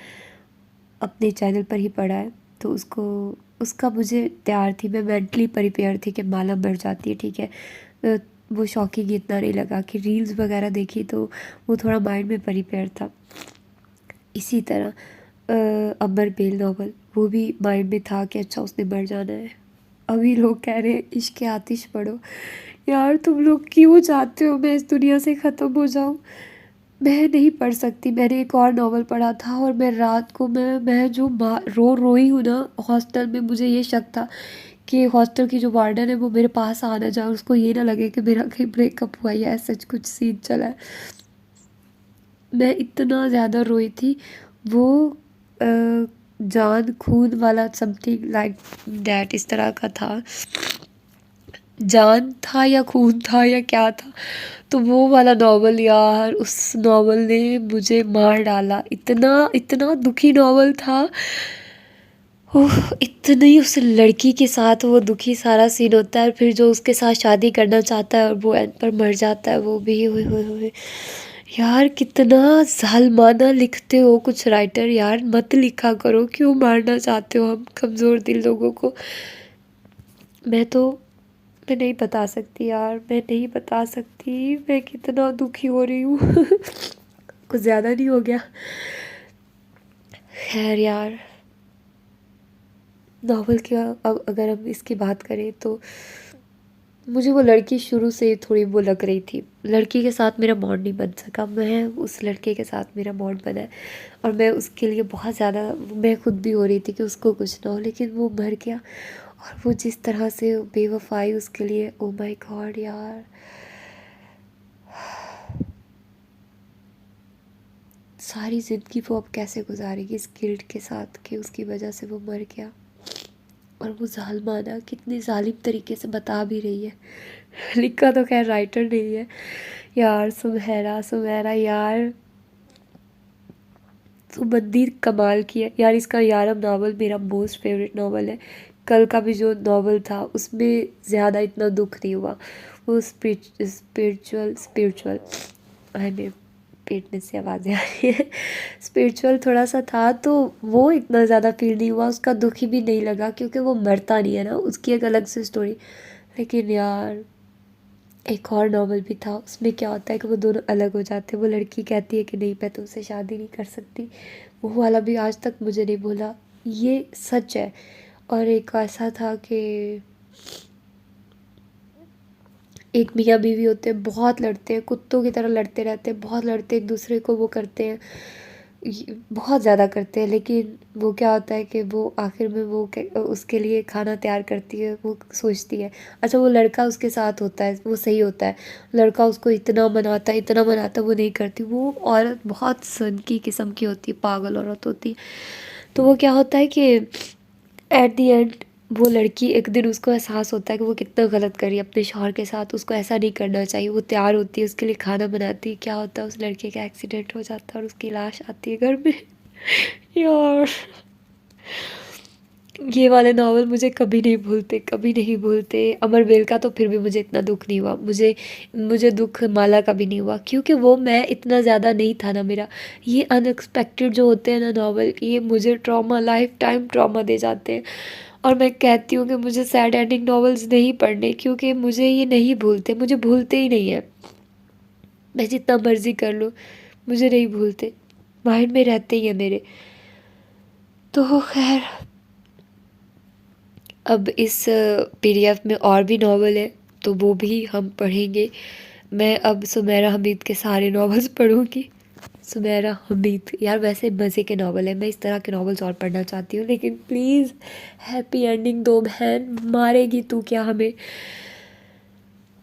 अपने चैनल पर ही पढ़ा है। तो उसका मुझे तैयार थी, मैं मेंटली प्रिपेयर थी कि माला मर जाती है, ठीक है। वो शॉकिंग इतना नहीं लगा कि रील्स वगैरह देखी, तो वो थोड़ा माइंड में प्रिपेयर था। इसी तरह अमर बेल नॉवल, वो भी माइंड में था कि अच्छा उसने मर जाना है। अभी लोग कह रहे हैं इश्क आतिश पढ़ो। यार, तुम लोग क्यों चाहते हो मैं इस दुनिया से ख़त्म हो जाऊँ? मैं नहीं पढ़ सकती। मैंने एक और नॉवल पढ़ा था, और मैं रात को मैं जो रो रोई हूँ ना हॉस्टल में, मुझे ये शक था कि हॉस्टल की जो वार्डन है वो मेरे पास आ ना जाए, उसको ये ना लगे कि मेरा कहीं ब्रेकअप हुआ या ऐसा कुछ सीन चला है। मैं इतना ज़्यादा रोई थी। वो जान खून वाला समथिंग लाइक डैट इस तरह का था। जान था या खून था या क्या था, तो वो वाला नॉवल यार, उस नॉवल ने मुझे मार डाला। इतना इतना दुखी नॉवल था। ओह, इतनी उस लड़की के साथ वो दुखी सारा सीन होता है, फिर जो उसके साथ शादी करना चाहता है और वो एंड पर मर जाता है, वो भी हुए यार। कितना जालमाना लिखते हो कुछ राइटर यार, मत लिखा करो, क्यों मारना चाहते हो हम कमज़ोर दिल लोगों को। मैं नहीं बता सकती यार, मैं नहीं बता सकती मैं कितना दुखी हो रही हूँ। कुछ ज़्यादा नहीं हो गया? खैर यार, नॉवल की अगर हम इसकी बात करें तो मुझे वो लड़की शुरू से थोड़ी वो लग रही थी। लड़की के साथ मेरा बॉन्ड नहीं बन सका, मैं उस लड़के के साथ मेरा बॉन्ड बना है और मैं उसके लिए बहुत ज़्यादा, मैं खुद भी हो रही थी कि उसको कुछ ना हो, लेकिन वो मर गया। और वो जिस तरह से बेवफाई उसके लिए, ओ माय गॉड यार। सारी ज़िंदगी वो अब कैसे गुजारेगी इस गिल्ट के साथ कि उसकी वजह से वो मर गया। और वो जालिमाना कितनी जालिम तरीके से बता भी रही है। लिखा तो खैर राइटर नहीं है यार। सुनहरा सुनहरा यार, तो मंदिर कमाल की है यार। इसका यारम नावल मेरा मोस्ट फेवरेट नावल है। कल का भी जो नावल था उसमें ज़्यादा इतना दुख नहीं हुआ। वो स्पिरिचुअल स्पिरिचुअल आई में पेट में से आवाज़ें आ रही है। स्पिरिचुअल थोड़ा सा था, तो वो इतना ज़्यादा फील नहीं हुआ, उसका दुख ही भी नहीं लगा क्योंकि वो मरता नहीं है ना, उसकी एक अलग से स्टोरी। लेकिन यार एक और नॉवल भी था, उसमें क्या होता है कि वो दोनों अलग हो जाते हैं। वो लड़की कहती है कि नहीं, मैं तुमसे शादी नहीं कर सकती। वो वाला भी आज तक मुझे नहीं बोला, ये सच है। और एक ऐसा था कि एक मियाँ बीवी होते हैं, बहुत लड़ते हैं, कुत्तों की तरह लड़ते रहते हैं, बहुत लड़ते एक दूसरे को वो करते हैं, बहुत ज़्यादा करते हैं। लेकिन वो क्या होता है कि वो आखिर में वो उसके लिए खाना तैयार करती है, वो सोचती है। अच्छा, वो लड़का उसके साथ होता है, वो सही होता है, लड़का उसको इतना मनाता है, वो नहीं करती। वो औरत बहुत सनकी किस्म की होती है, पागल औरत होती है। तो वो क्या होता है कि एट द एंड वो लड़की, एक दिन उसको एहसास होता है कि वो कितना गलत कर रही है अपने शौहर के साथ, उसको ऐसा नहीं करना चाहिए। वो तैयार होती है, उसके लिए खाना बनाती है। क्या होता है, उस लड़के का एक्सीडेंट हो जाता है और उसकी लाश आती है घर में। यार ये वाले नावल मुझे कभी नहीं भूलते, कभी नहीं भूलते। अमरवेल का तो फिर भी मुझे इतना दुख नहीं हुआ, मुझे मुझे दुख माला का भी नहीं हुआ, क्योंकि वो मैं इतना ज़्यादा नहीं था ना मेरा। ये अनएक्सपेक्टेड जो होते हैं ना नावल, ये मुझे ट्रॉमा, लाइफ टाइम ट्रॉमा दे जाते हैं। और मैं कहती हूँ कि मुझे सैड एंडिंग नॉवेल्स नहीं पढ़ने, क्योंकि मुझे ये नहीं भूलते, मुझे भूलते ही नहीं है। मैं जितना मर्जी कर लूँ, मुझे नहीं भूलते, माइंड में रहते ही हैं मेरे। तो खैर, अब इस पीडीएफ में और भी नावल है, तो वो भी हम पढ़ेंगे। मैं अब सुमेरा हमीद के सारे नावल्स पढ़ूँगी। सुमेरा हमीद यार वैसे मज़े के नावल है, मैं इस तरह के नावल्स और पढ़ना चाहती हूँ, लेकिन प्लीज़ हैप्पी एंडिंग दो बहन, मारेगी तू क्या हमें।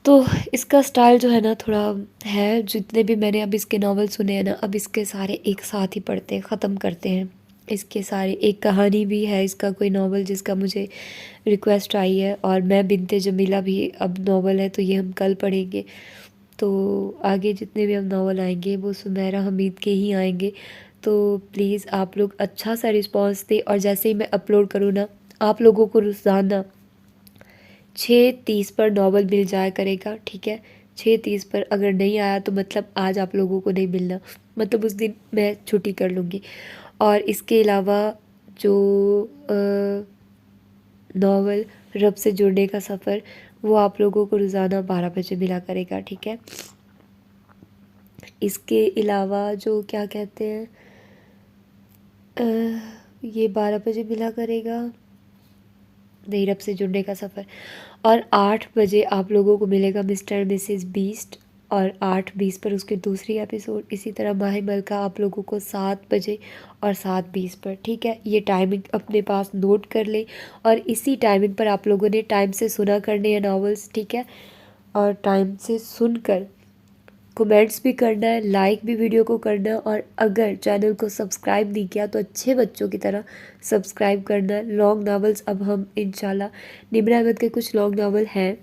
तो इसका स्टाइल जो है ना थोड़ा है, जितने भी मैंने अब इसके नावल सुने हैं ना, अब इसके सारे एक साथ ही पढ़ते हैं, ख़त्म करते हैं इसके सारे। एक कहानी भी है इसका, कोई नावल जिसका मुझे रिक्वेस्ट आई है, और मैं बिनते जमीला भी अब नावल है, तो ये हम कल पढ़ेंगे। तो आगे जितने भी हम नावल आएंगे वो सुमेरा हमीद के ही आएंगे। तो प्लीज़ आप लोग अच्छा सा रिस्पॉन्स दें, और जैसे ही मैं अपलोड करूँ ना, आप लोगों को रोज़ाना 6:30 पर नावल मिल जाया करेगा, ठीक है। 6:30 पर अगर नहीं आया तो मतलब आज आप लोगों को नहीं मिलना, मतलब उस दिन मैं छुट्टी कर लूँगी। और इसके अलावा जो नावल रब से जुड़ने का सफ़र, वो आप लोगों को रोज़ाना 12 बजे मिला करेगा, ठीक है। इसके अलावा जो क्या कहते हैं, ये 12 बजे मिला करेगा, नहीं, रब से जुड़ने का सफ़र। और 8 बजे आप लोगों को मिलेगा मिस्टर मिसेस बीस्ट, और 8:20 पर उसके दूसरी एपिसोड। इसी तरह माही मलका आप लोगों को 7 बजे और 7:20 पर, ठीक है। ये टाइमिंग अपने पास नोट कर ले और इसी टाइमिंग पर आप लोगों ने टाइम से सुना करने हैं नॉवेल्स, ठीक है। और टाइम से सुनकर कमेंट्स भी करना है, लाइक भी वीडियो को करना है, और अगर चैनल को सब्सक्राइब नहीं किया तो अच्छे बच्चों की तरह सब्सक्राइब करना है। लॉन्ग नावल्स अब हम इंशाल्लाह, निम्र अहमद के कुछ लॉन्ग नावल हैं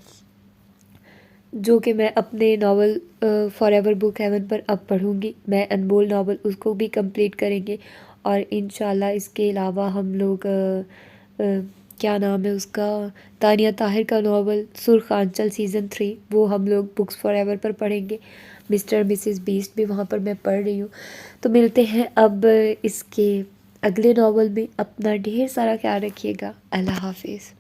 जो कि मैं अपने नावल फॉरएवर बुक हेवन पर अब पढ़ूँगी। मैं अनमोल नावल उसको भी कंप्लीट करेंगे, और इंशाल्लाह इसके अलावा हम लोग क्या नाम है उसका, तानिया ताहिर का नावल सुर्ख आंचल सीज़न 3 वो हम लोग बुक्स फॉरएवर पर पढ़ेंगे। मिस्टर मिसेस बीस्ट भी वहाँ पर मैं पढ़ रही हूँ। तो मिलते हैं अब इसके अगले नावल में। अपना ढेर सारा ख्याल रखिएगा। अल्लाह हाफिज़।